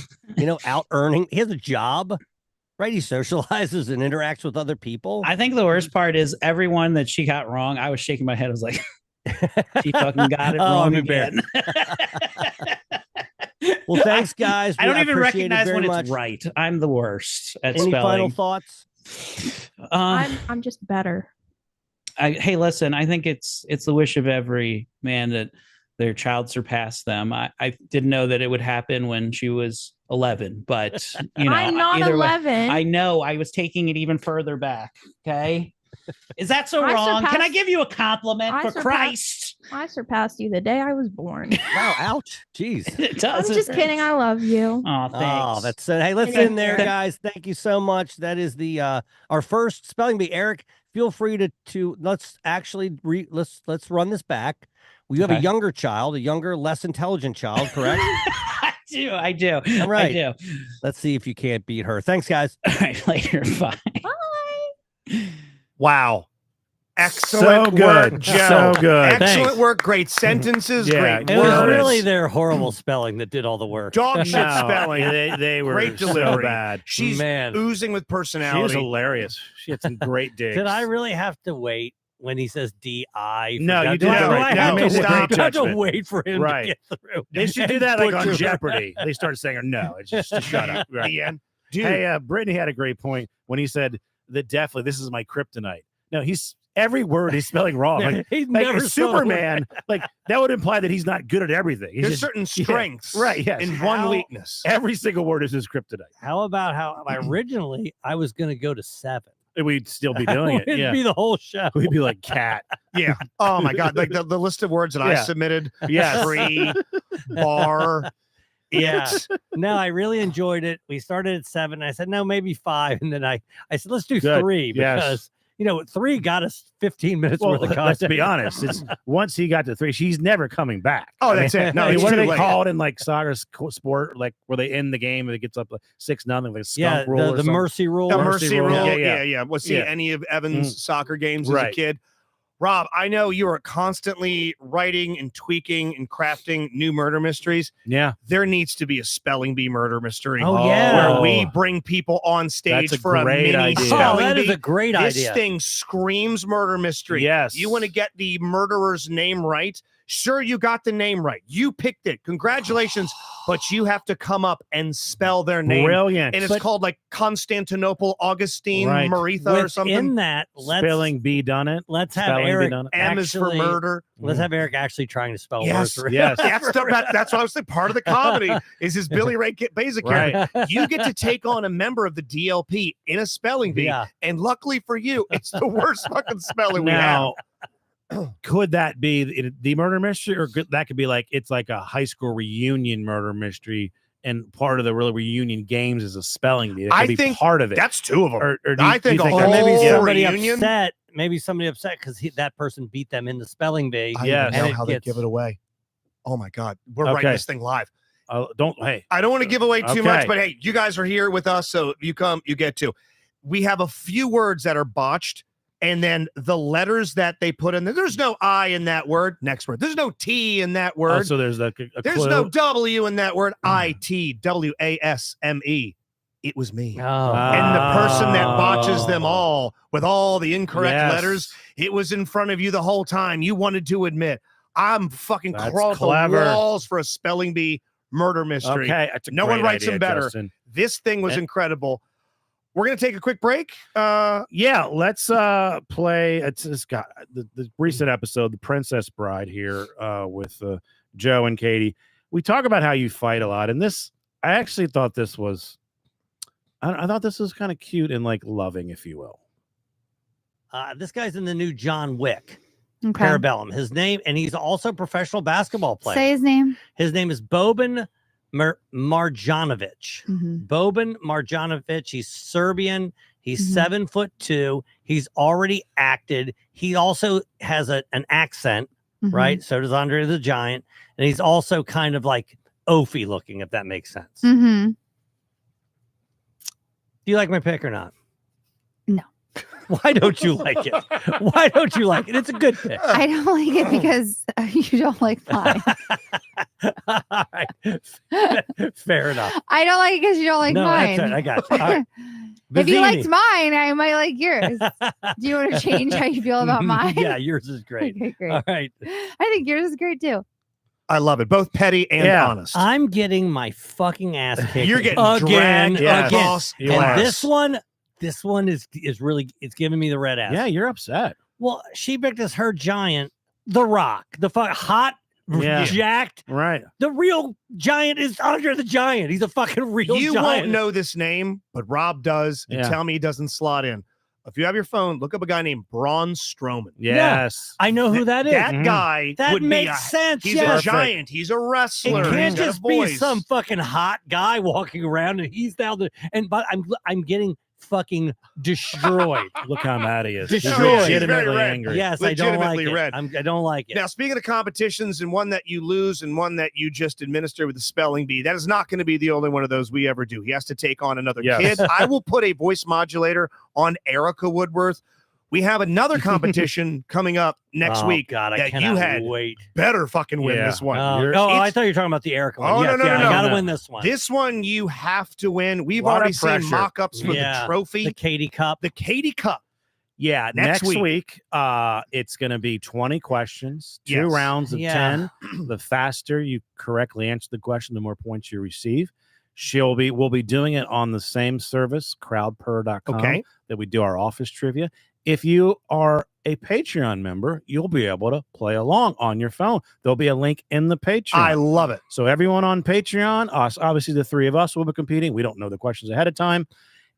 out earning. He has a job, right? He socializes and interacts with other people. I think the worst part is everyone that she got wrong. I was shaking my head. I was like, she fucking got it wrong again. Well, thanks, guys. I don't even appreciate recognize when much. it's right. I'm the worst at Any spelling. final thoughts? I'm just better. Hey, listen, I think it's the wish of every man that their child surpass them. I didn't know that it would happen when she was 11, but I'm not either 11. Way, I know I was taking it even further back. Okay. Is that so wrong? Can I give you a compliment for Christ? I surpassed you the day I was born. Wow, ouch. Jeez. It does. I'm just kidding. I love you. Oh, thanks. Oh, that's hey, let's end there, guys. Thank you so much. That is the our first spelling bee. Eric, feel free to let's actually let's run this back. You have a younger child, a younger, less intelligent child, correct? I do. All right. I do. Let's see if you can't beat her. Thanks, guys. All right, later. Bye. Bye. Wow. Excellent work, Joe. So good. Excellent Thanks. work. Great sentences. Yeah, Great It was words. really their horrible spelling that did all the work. Dog shit No, spelling. They were Great so delivery. bad. She's oozing with She was personality. hilarious. She had some great digs. Did I really have to wait when he says DI? No, you do did I, that do right. I You have made to a great wait? I have to judgment. wait for him Right. to get through. They should do And that like on butcher her. Jeopardy. They started saying, no, it's just shut up. Right. The end. Dude. Hey, Brittany had a great point when he said that definitely this is my kryptonite. No, he's every word he's spelling wrong. Like, He's like never Superman, like that would imply that he's not good at everything. He's There's just, certain strengths right, yes. in one weakness. Every single word is his kryptonite. How about how originally I was going to go to 7? We'd still be doing it. It'd Yeah. be the whole show. We'd be like cat. Yeah. Oh my God. Like the list of words that I Yeah. submitted. Yes. Free, bar. Yeah. No, I really enjoyed it. We started at 7. I said, no, maybe 5. And then I said, let's do Good. 3 because, 3 got us 15 minutes worth of content. Let's be honest. It's once he got to 3, she's never coming back. Oh, that's it. No, it's what too do they late. call it in like soccer sport? Like where they end the game and it gets up like 6-0, like a skunk rule. the mercy rule. The mercy rule. Yeah. Yeah. Was see Yeah. any of Evan's soccer games as a Right. kid? Rob, I know you are constantly writing and tweaking and crafting new murder mysteries. Yeah. There needs to be a spelling bee murder mystery. Oh, yeah. Where we bring people on stage That's a for a great mini idea. spelling that bee. is a great This idea. thing screams murder mystery. Yes. You want to get the murderer's name right? Sure, you got the name right. You picked it. Congratulations. But you have to come up and spell their name. Brilliant. And it's called like Constantinople Augustine Right. Maritha or something. In that, Spelling bee done it. let's have Spelling bee Eric done it. M is for actually- murder. Let's have Eric actually trying to spell Yes. words. Yes. That's what I was saying. Part of the comedy is his Billy Ray Basic character. Right. You get to take on a member of the DLP in a spelling bee. Yeah. And luckily for you, it's the worst fucking spelling we have. Now, could that be the murder mystery, or that could be like it's like a high school reunion murder mystery, and part of the real reunion games is a spelling bee? That could I be think part of it. That's 2 of them. Or do I think a that- whole maybe Yeah. somebody reunion? upset. Maybe somebody upset because that person beat them in the spelling bee. I Yeah. don't and know it how they gets- give it away. Oh my God. We're Okay. writing this thing live. Hey, I don't want to give away too much, Okay. but hey, you guys are here with us. So if you come, you get to. We have a few words that are botched. And then the letters that they put in there, there's no I in that word. Next word. There's no T in that word. Oh, so there's a there's clue. no W in that word. ITWASME. It was me. Oh. And the person that botches them all with all the incorrect Yes. letters, it was in front of you the whole time. You wanted to admit, I'm fucking That's crawling clever. the walls for a spelling bee murder mystery. Okay, that's a No one great writes idea, them better. Justin. This thing was incredible. We're going to take a quick break. Yeah, let's play. It's got the recent episode, The Princess Bride, here with Joe and Katie. We talk about how you fight a lot, and this, I actually thought this was, I thought this was kind of cute and like loving, if you will. This guy's in the new John Wick. Okay. Parabellum. His name, and he's also a professional basketball player. Say his name. His name is Boban Marjanovic. Mhm. Boban Marjanovic. He's Serbian. He's Mhm. 7'2". He's already acted. He also has an accent, Mhm. right? So does Andre the Giant. And he's also kind of like Ophi looking, if that makes sense. Mm-hmm. Do you like my pick or not? No. Why don't you like it? Why don't you like it? It's a good pick. I don't like it because you don't like mine. All right. Fair enough. I don't like it because you don't like No, mine. that's right. I got you. All right. If you liked Vizzini. mine, I might like yours. Do you want to change how you feel about mine? Yeah, yours is great. Okay, great. All right. I think yours is great too. I love it. Both petty and honest. I'm getting my fucking ass kicked. You're getting again. dragged by Again. boss And class. this one is really, it's giving me the red ass. Yeah, you're upset. Well, she picked as her giant, The Rock, the hot, Yeah. jacked. Right. The real giant is Andre the Giant. He's a fucking real You giant. won't know this name, but Rob does. And Yeah. tell me he doesn't slot in. If you have your phone, look up a guy named Braun Strowman. Yes. I know who that is. That guy That would makes be sense. He's yes. a giant. He's a wrestler. It can't He's got a just be voice. some fucking hot guy walking around and he's down there. But I'm getting fucking destroyed. Look how mad he is. Destroyed. He's He's legitimately very red. angry. Yes, I don't like Legitimately it. red. I don't like it. Now, speaking of competitions and one that you lose and one that you just administer with the spelling bee, that is not going to be the only one of those we ever do. He has to take on another Yes. kid. I will put a voice modulator on Erica Woodworth. We have another competition coming up next week God, I that cannot you had wait. better fucking win Yeah. this one. I It's- thought you were talking about the Erica one. Oh, Yes, no, I no. gotta win this one. This one you have to win. We've Lot of already seen pressure. mock-ups for the trophy. The Katie Cup. The Katie Cup. Yeah, Next next week. week, it's going to be 20 questions, 2 Yes. rounds of Yeah. 10. The faster you correctly answer the question, the more points you receive. We'll be doing it on the same service, crowdpurr.com, Okay. that we do our office trivia. If you are a Patreon member, you'll be able to play along on your phone. There'll be a link in the Patreon. I love it. So everyone on Patreon, us, obviously the 3 of us will be competing. We don't know the questions ahead of time.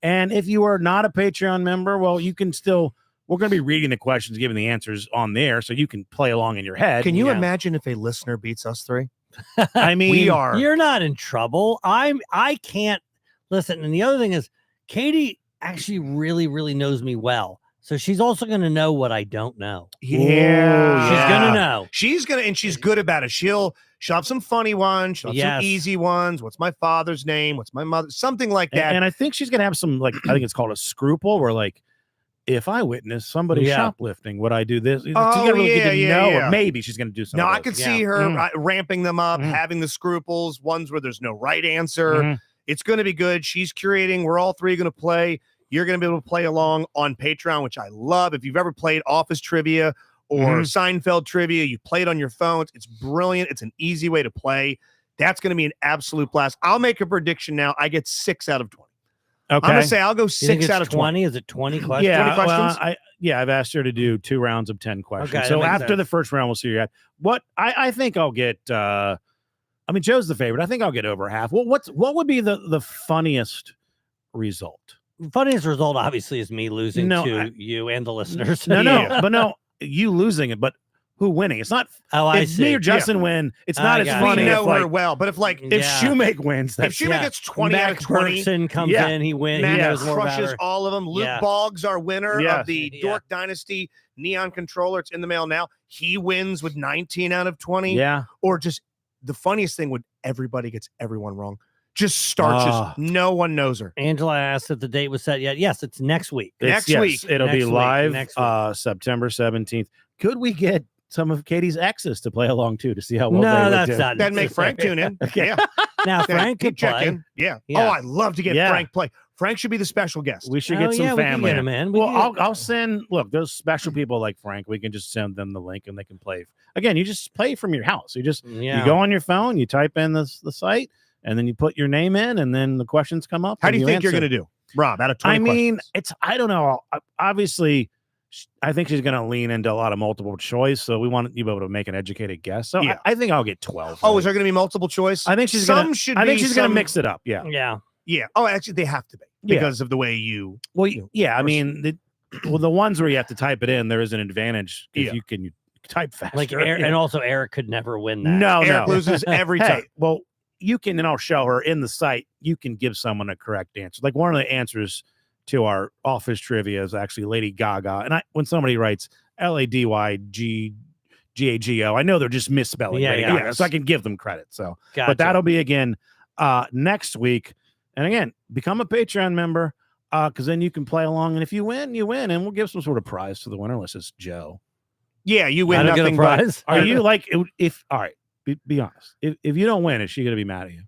And if you are not a Patreon member, well, you can still, we're going to be reading the questions, giving the answers on there so you can play along in your head. Can you Yeah. imagine if a listener beats us 3? I mean, We are. You're not in trouble. I can't listen. And the other thing is, Katie actually really, really knows me well. So she's also going to know what I don't know. Yeah. She's going to know. She's going to, and she's good about it. She'll have some funny ones. She'll have Yes. some easy ones. What's my father's name? What's my mother? Something like that. And I think she's going to have some, like, I think it's called a scruple, where, like, if I witness somebody Yeah. shoplifting, would I do this? She's Oh, gonna really get to yeah, know, yeah. or maybe she's going to do something. No, I could see her ramping them up, Mhm. having the scruples, ones where there's no right answer. Mhm. It's going to be good. She's curating. We're all 3 going to play. You're going to be able to play along on Patreon, which I love. If you've ever played Office Trivia or Seinfeld Trivia, you play it on your phones. It's brilliant. It's an easy way to play. That's going to be an absolute blast. I'll make a prediction now. I get 6 out of 20. Okay. I'm going to say I'll go You think 6 it's out of 20. Is it 20 questions? Yeah, 20 questions? I've asked her to do 2 rounds of 10 questions. Okay, so that makes after sense. the first round, we'll see you at what I think I'll get. I mean, Joe's the favorite. I think I'll get over half. What would be the funniest result? Funniest result, obviously, is me losing No, to you and the listeners. No, you losing it, but who winning? It's not. Oh, I if see. me or Justin win, it's not I as got it. funny. We If, know like, her well, but if if Yeah. Shoemake wins, if that's Shoemake gets 20 out of Mac 20, Bergson comes Yeah. in, he wins. Matt He knows more about crushes her. all of them. Luke Yeah. Boggs, our winner Yes. of the Yeah. Dork Dynasty Neon Controller. It's in the mail now. He wins with 19 out of 20. yeah. Or just the funniest thing would everybody gets everyone wrong. Just starches. No one knows her. Angela asked if the date was set yet. Yes, it's next week. Next week. It'll be live next week. September 17th. Could we get some of Katie's exes to play along too to see how well they would do? That'd make Frank tune in. Okay. Yeah. Now Frank could check play. in. Yeah. Oh, I'd love to get Frank play. Frank should be the special guest. We should get some family. We can get him in. Well, I'll send. Look, those special people like Frank. We can just send them the link and they can play. Again, you just play from your house. You just you go on your phone, you type in the site, and then you put your name in, and then the questions come up. How do you think you're going to do, Rob? Out of 20 questions? I don't know. Obviously, I think she's going to lean into a lot of multiple choice. So we want you to be able to make an educated guess. So I think I'll get 12. Oh, is there going to be multiple choice? I think she's going to mix it up. Yeah. Yeah. Yeah. Oh, actually, they have to be because of the way you. Well, I mean, the ones where you have to type it in, there is an advantage if you can type faster. Like and also Eric could never win that. No, Eric loses every time. Well, you can, and I'll show her in the site. You can give someone a correct answer. Like one of the answers to our office trivia is actually Lady Gaga. And when somebody writes LADYGAGO, I know they're just misspelling Lady Gaga, so I can give them credit. So, but that'll be again next week. And again, become a Patreon member because then you can play along. And if you win, you win, and we'll give some sort of prize to the winner. Unless it's Joe. Yeah, you win nothing prize. Are you like if? All right, be honest. If you don't win, is she going to be mad at you?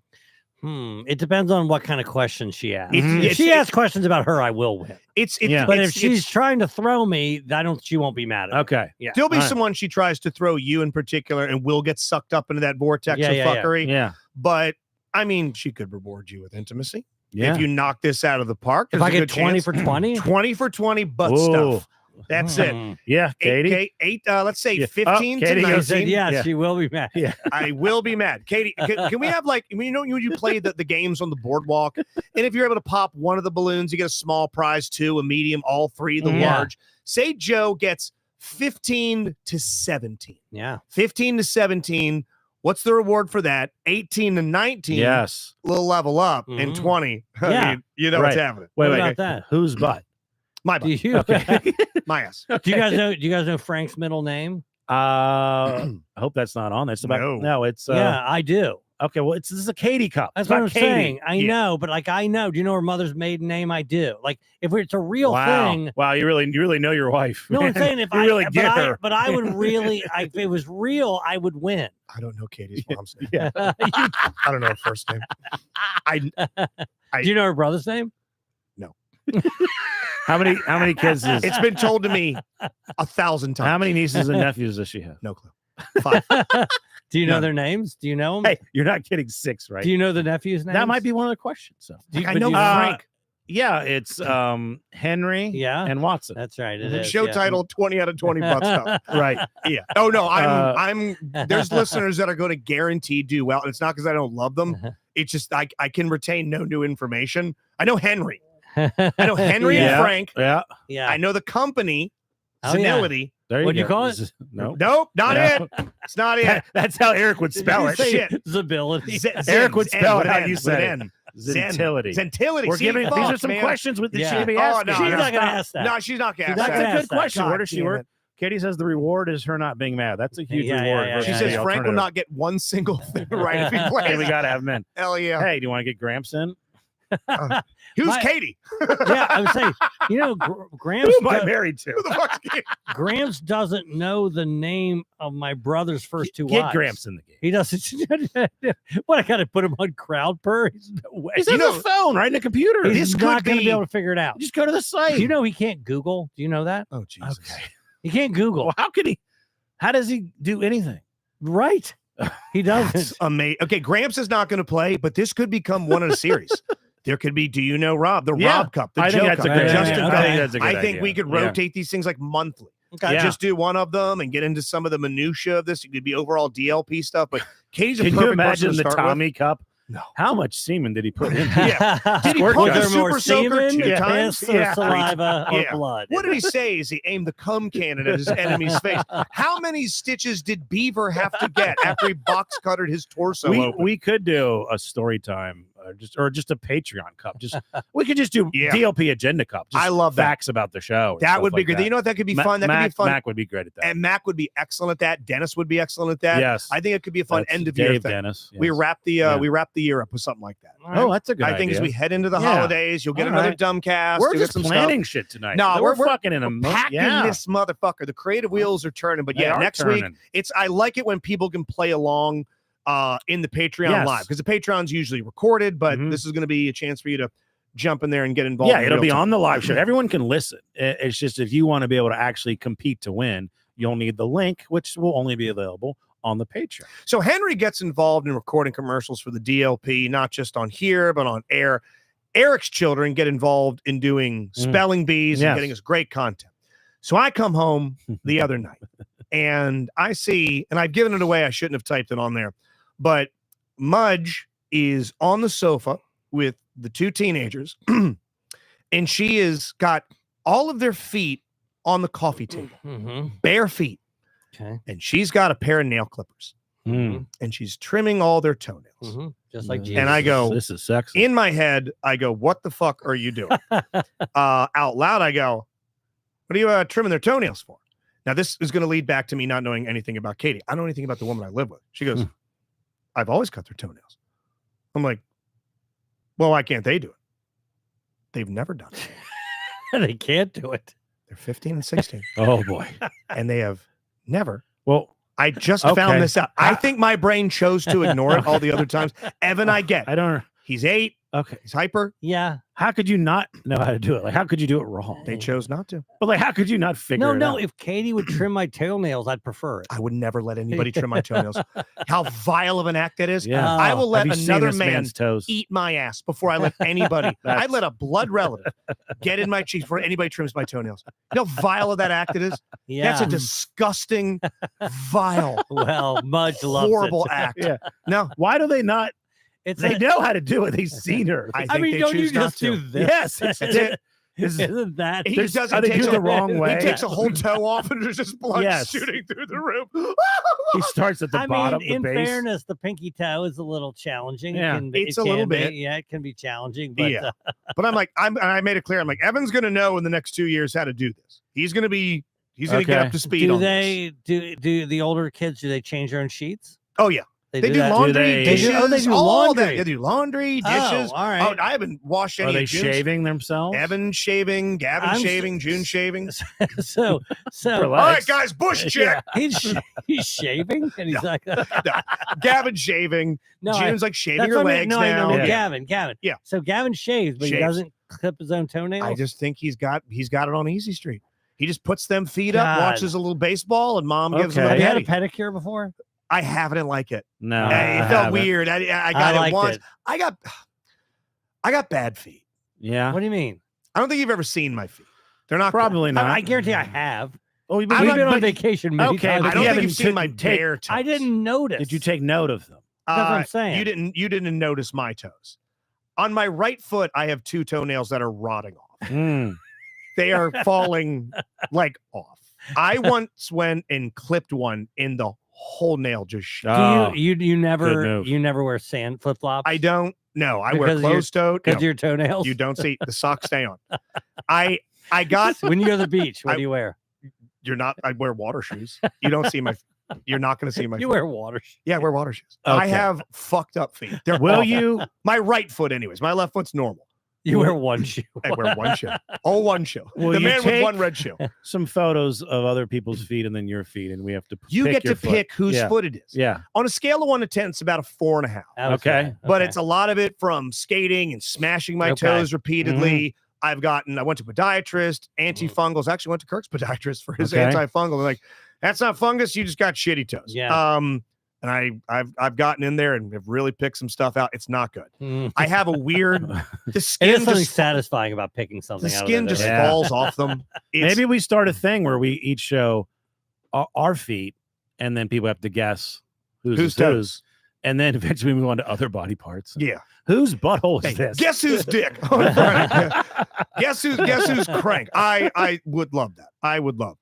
It depends on what kind of questions she asks. If she asks questions about her, I will win. But if she's trying to throw me, she won't be mad at me. Okay. Yeah. There'll be someone she tries to throw you in particular, and will get sucked up into that vortex of fuckery. Yeah. But I mean, she could reward you with intimacy. Yeah. If you knock this out of the park, if I get 20 for 20, 20 for 20 butt stuff. That's it. Yeah, Katie. Let's say 15 to 19. Yeah, she will be mad. Yeah, I will be mad. Katie, can we have you play the games on the boardwalk, and if you're able to pop one of the balloons, you get a small prize, two, a medium, all three, the large. Say Joe gets 15 to 17. Yeah, 15 to 17. What's the reward for that? 18 to 19. Yes, little level up, and 20. I mean, you know what's happening. Wait about that? Whose butt? My butt. Okay. My ass. Do you guys know Frank's middle name? I hope that's not on there. It's about no. It's yeah, I do. Okay, well, this is a Katie cup. That's what I'm saying. I know, but I know. Do you know her mother's maiden name? I do. Like, if it's a real thing. Wow, you really know your wife. No, I'm saying if you really get her. But I would really, if it was real, I would win. I don't know Katie's mom's name. Yeah, I don't know her first name. Do you know her brother's name? No. How many kids is it's been told to me 1,000 times. How many nieces and nephews does she have? No clue. 5. Do you know their names? Do you know them? Hey, you're not getting 6, right? Do you know the nephew's name? That might be one of the questions. So I know Frank. Yeah, it's Henry and Watson. That's right. It is. Show title 20 out of 20 butt stuff. Right. Yeah. Oh no, I'm there's listeners that are going to guarantee do well. And it's not because I don't love them. It's just I can retain no new information. I know Henry. I know Henry and Frank. Yeah. I know the company. Oh, Senility. What'd you call it? No. Nope, not it. It's not it. That's how Eric would spell it. Shit. Zability. Eric would spell it how you said it. Zentility. We're giving these are some questions with the she be asking. She's not gonna ask that. No, she's not gonna ask that. That's a good question. Where does she work? Katie says the reward is her not being mad. That's a huge reward. She says Frank will not get one single thing right if he plays. Hey, we gotta have men. Hell yeah. Hey, do you want to get Gramps in? Who's Katie? Yeah, I would say, Gramps. Who am I married to? Who the fuck's Katie? Gramps doesn't know the name of my brother's first two Get wives. Gramps in the game. He doesn't. What, I got to put him on crowd purr? No way. He's on the phone, right in the computer. He's not going to be able to figure it out. Just go to the site. Do you know he can't Google? Do you know that? Oh, Jesus. Okay. He can't Google. Well, how could he? How does he do anything? Right. He doesn't. Amazing. Okay, Gramps is not going to play, but this could become one of the series. There could be, do you know Rob? The Rob Cup, the Joe Cup, the Justin Cup. I think we could rotate these things like monthly. Okay. Just do one of them and get into some of the minutia of this. It could be overall DLP stuff, but Katie's a perfect person to start with. Can you imagine the Tommy Cup? No. How much semen did he put in? Did he put the super soaker 2 times? Saliva or blood. What did he say as he aimed the cum cannon at his enemy's face? How many stitches did Beaver have to get after he box cutted his torso open? We could do a story time or just a Patreon cup. We could just do DLP agenda cup. I love facts about the show. That would be good. You know what? That could be fun. That could be fun. Mac would be great at that. And Mac would be excellent at that. Dennis would be excellent at that. Yes. I think it could be a fun end of year thing. Dennis. Yes. We wrap the year up with something like that. Right. Oh, that's a good idea. I think as we head into the holidays, you'll get another dumb cast. We're just planning shit tonight. No, we're fucking in a packing this motherfucker. The creative wheels are turning. But next week, I like it when people can play along in the Patreon live, because the Patreon's usually recorded, but this is going to be a chance for you to jump in there and get involved. Yeah, it'll be on the live show. Everyone can listen. It's just if you want to be able to actually compete to win, you'll need the link, which will only be available on the Patreon. So Henry gets involved in recording commercials for the DLP, not just on here, but on air. Eric's children get involved in doing spelling bees and getting us great content. So I come home the other night and I see, and I've given it away, I shouldn't have typed it on there, but Mudge is on the sofa with the two teenagers and she has got all of their feet on the coffee table, bare feet. Okay. And she's got a pair of nail clippers and she's trimming all their toenails. Just like Jesus. And I go, this is sexy. In my head, I go, what the fuck are you doing? Out loud, I go, what are you trimming their toenails for? Now, this is going to lead back to me not knowing anything about Katie. I don't know anything about the woman I live with. She goes, I've always cut their toenails. I'm like, well, why can't they do it? They've never done it. They can't do it. They're 15 and 16. Oh, boy. And they have never. Well, I just found this out. I think my brain chose to ignore it all the other times. Evan, I get. I don't. He's 8. Okay. He's hyper. Yeah. How could you not know how to do it? Like, how could you do it wrong? They chose not to. But like, how could you not figure it out? No, if Katie would trim my toenails, I'd prefer it. I would never let anybody trim my toenails. How vile of an act that is. Yeah. I will let Have you another seen this man man's toes? eat my ass before I let anybody. I'd let a blood relative get in my cheeks before anybody trims my toenails. You know how vile of that act it is? Yeah. That's a disgusting, vile, well, Mudge loves horrible it. act. Yeah. No. Why do they not? They know how to do it. They've seen her. I mean, they don't you choose not just do to. this? Yes. Isn't that? He doesn't they take do it the wrong way. He takes a whole toe off and there's just blood Yes. shooting through the room. He starts at the bottom, in the base. fairness, the pinky toe is a little challenging. Yeah. It's a little bit. Yeah, it can be challenging. But Yeah. But I'm like, I made it clear. I'm like, Evan's going to know in the next 2 years how to do this. He's going to get up to speed do on they this. do the older kids? Do they change their own sheets? Oh, yeah. They do that? laundry, dishes, they do all laundry. that. They do laundry, dishes. Oh, all right. Oh, I haven't washed any. Are they of June's. shaving themselves? Evan shaving, Gavin shaving, June shaving. so all right, guys, Bush check. He's shaving, and he's like, No. Gavin shaving. No, June's like shaving that's her what I legs mean. No, now. I know. Yeah. Gavin. Yeah. So Gavin shaves, but he Shaves. doesn't clip his own toenails. I just think he's got it on Easy Street. He just puts them feet up, God. watches a little baseball, and mom gives him a Have you had a petty. pedicure before? I haven't like it. No, it felt weird. I got it once. I got bad feet. Yeah. What do you mean? I don't think you've ever seen my feet. They're not Probably good. not. I guarantee I have. Oh, We've been on vacation many Okay, times. but I don't you think you've haven't seen my bare toes. I didn't notice. Did you take note of them? That's what I'm saying. You didn't notice my toes. On my right foot, I have 2 toenails that are rotting off. They are falling like off. I once went and clipped one and the whole nail just shot. Do you never wear sand flip flops? I don't. No, I Because wear of your- closed toed. because of your toenails. You don't see the socks stay on. I got when you go to the beach. What do you wear? You're not. I wear water shoes. You don't see my. You're not going to see my. You foot. wear water shoes. Yeah, I wear water shoes. Okay. I have fucked up feet. They're Will awful. you? My right foot, anyways. My left foot's normal. You wear one shoe. I wear one shoe. Oh, one shoe. Will the you man with take one red shoe. Some photos of other people's feet and then your feet, and we have to. You pick get your to foot. pick whose Yeah. foot it is. Yeah. On a scale of 1 to 10, it's about a 4.5. Okay. But it's a lot of it from skating and smashing my Okay. toes repeatedly. I went to podiatrist, antifungals. Actually went to Kirk's podiatrist for his Okay. antifungal. They're like, that's not fungus. You just got shitty toes. Yeah. And I've gotten in there and have really picked some stuff out. It's not good. I have a weird. The It skin is something just satisfying about picking something. the out skin of just there. falls off them. It's, Maybe we start a thing where we each show our feet, and then people have to guess whose toes. and then eventually we move on to other body parts. Yeah. Whose butthole is Hey, this? guess whose dick? Guess who's crank? I would love that. I would love.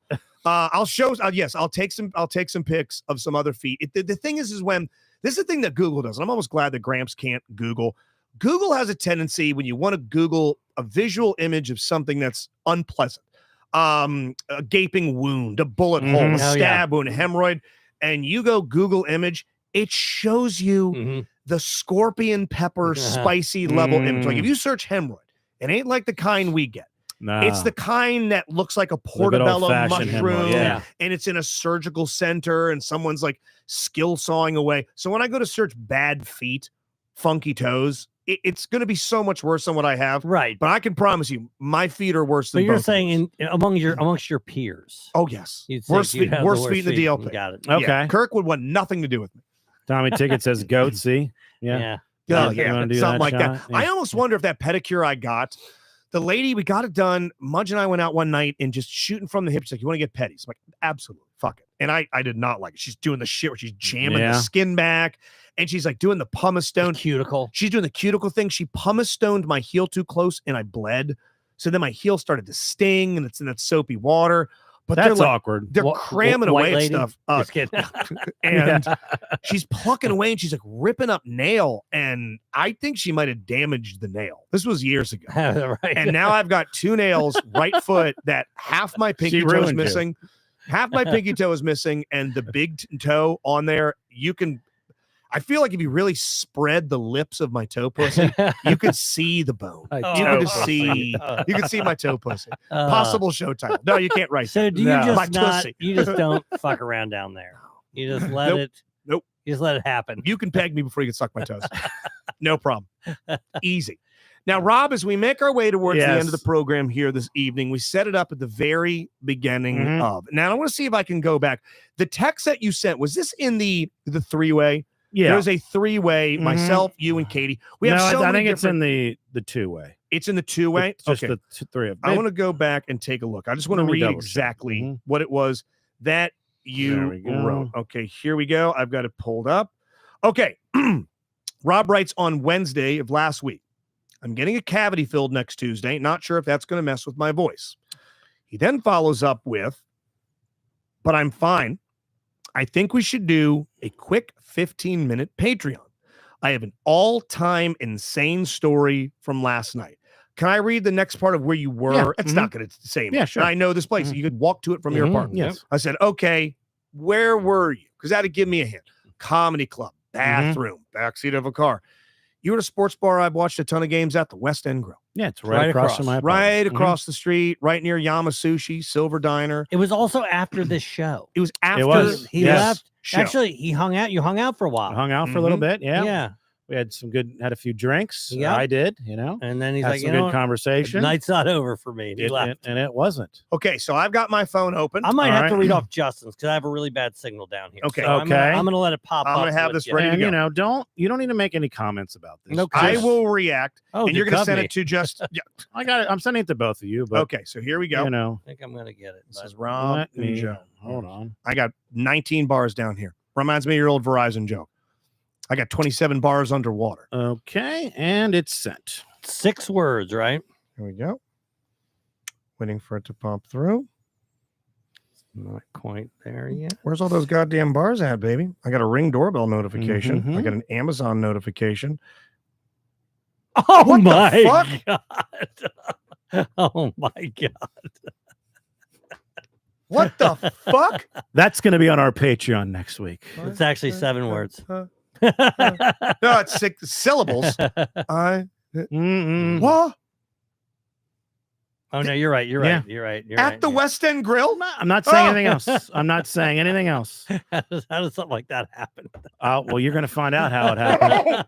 I'll show. Yes, I'll take some pics of some other feet. The thing is when this is the thing that Google does. And I'm almost glad that Gramps can't Google. Google has a tendency when you want to Google a visual image of something that's unpleasant, a gaping wound, a bullet hole, a stab wound, a hemorrhoid, and you go Google image, it shows you the scorpion pepper spicy level image. Like if you search hemorrhoid, it ain't like the kind we get. No. It's the kind that looks like a portobello mushroom, and it's in a surgical center, and someone's like skill sawing away. So when I go to search bad feet, funky toes, it's going to be so much worse than what I have. Right. But I can promise you, my feet are worse than. But you're both saying amongst your peers. Oh yes, worst feet in the deal. Got it. Okay. Yeah, Kirk would want nothing to do with me. Tommy Ticket says goat. See. Yeah. Something like that. I almost wonder if that pedicure I got. The lady, we got it done. Mudge and I went out one night and just shooting from the hip. She's like, you want to get petties? I'm like, absolutely. Fuck it. And I did not like it. She's doing the shit where she's jamming the skin back. And she's like doing the pumice stone. Cuticle. She's doing the cuticle thing. She pumice stoned my heel too close and I bled. So then my heel started to sting and it's in that soapy water. But that's like, awkward. They're cramming away at stuff. Just kidding. And she's plucking away and she's like ripping up nail. And I think she might have damaged the nail. This was years ago. Right. And now I've got two nails, right foot, that half my pinky toe is missing. Half my pinky toe is missing. And the big toe on there, I feel like if you really spread the lips of my toe pussy, you could see the bone. You could see my toe pussy. Possible show title. No, you can't write. So that. do you you just don't fuck around down there. You just let it. Nope. You just let it happen. You can peg me before you can suck my toes. No problem. Easy. Now, Rob, as we make our way towards the end of the program here this evening, we set it up at the very beginning of. Now, I want to see if I can go back. The text that you sent, was this in the three-way? Yeah, there's a three-way. Myself, you, and Katie. We have so I many think it's in the two-way. It's in the two-way. It's just the three of them. I want to go back and take a look. I just want to read exactly what it was that you wrote. Okay, here we go. I've got it pulled up. Okay, Rob writes on Wednesday of last week. I'm getting a cavity filled next Tuesday. Not sure if that's going to mess with my voice. He then follows up with, but I'm fine. I think we should do a quick 15-minute Patreon. I have an all-time insane story from last night. Can I read the next part of where you were? Yeah. It's not going to say much. Yeah, sure. I know this place. You could walk to it from your apartment. Yes. I said, okay, where were you? Because that'd give me a hint. Comedy club, bathroom, backseat of a car. You were at a sports bar I've watched a ton of games at, the West End Grill. Yeah, it's right across from my apartment. Right across the street, right near Yamasushi, Silver Diner. It was also after this show. It was after he left. Show. Actually, he hung out. You hung out for a while. I hung out for a little bit. Yeah. Yeah. We had a few drinks. Yeah, I did, And then he's had like, some good conversation. Night's not over for me. He left. And it wasn't. Okay, so I've got my phone open. I might have to read off Justin's because I have a really bad signal down here. Okay. So I'm gonna let it pop up. I'm gonna have this ready to go. You don't need to make any comments about this. No, I will react. And you're gonna send it to just I got it. I'm sending it to both of you. But okay, so here we go. I think I'm gonna get it. This is Rob and Joe. Hold on. I got 19 bars down here. Reminds me of your old Verizon joke. I got 27 bars underwater. Okay, and it's sent. 6 words, right? Here we go. Waiting for it to pop through. Not quite there yet. Where's all those goddamn bars at, baby? I got a Ring doorbell notification. I got an Amazon notification. Oh what my God. Oh my God. What the fuck? That's going to be on our Patreon next week. It's actually 7 words. No, it's 6 syllables. What? Oh no, you're right. You're right. You're right. You're at right. the West End Grill. I'm not saying anything else. I'm not saying anything else. How does something like that happen? Well, you're going to find out how it happened.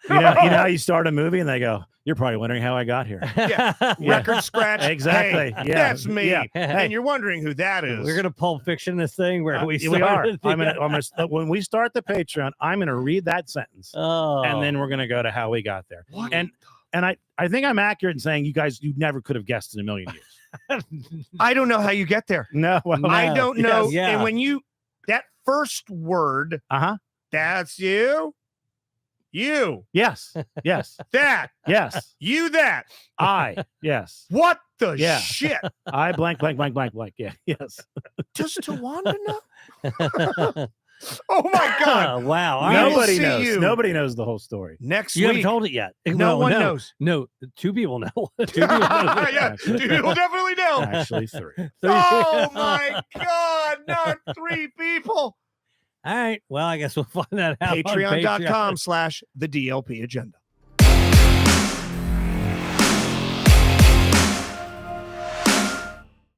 You know how you start a movie and they go, "You're probably wondering how I got here." Yeah, record scratch. Exactly. Hey, yeah, that's me. Yeah. And you're wondering who that is. We're gonna Pulp Fiction this thing where we are. When we start the Patreon, I'm gonna read that sentence, and then we're gonna go to how we got there. What? And I think I'm accurate in saying you never could have guessed in a million years. I don't know how you get there. No, I don't know. Yeah. And when that first word, that's you. You. Yes. That. Yes. You that. I. Yes. What the shit? I blank. Yeah. Yes. Just to want to know. Oh my God! Wow! All Nobody right. knows. You Nobody knows the whole story. Next You week. haven't told it yet. No one knows. No, 2 people know. 2 people know. Yeah, 2 people definitely know. Actually, 3. Oh my God! Not 3 people. All right. Well, I guess we'll find that out. Patreon.com/the DLP agenda.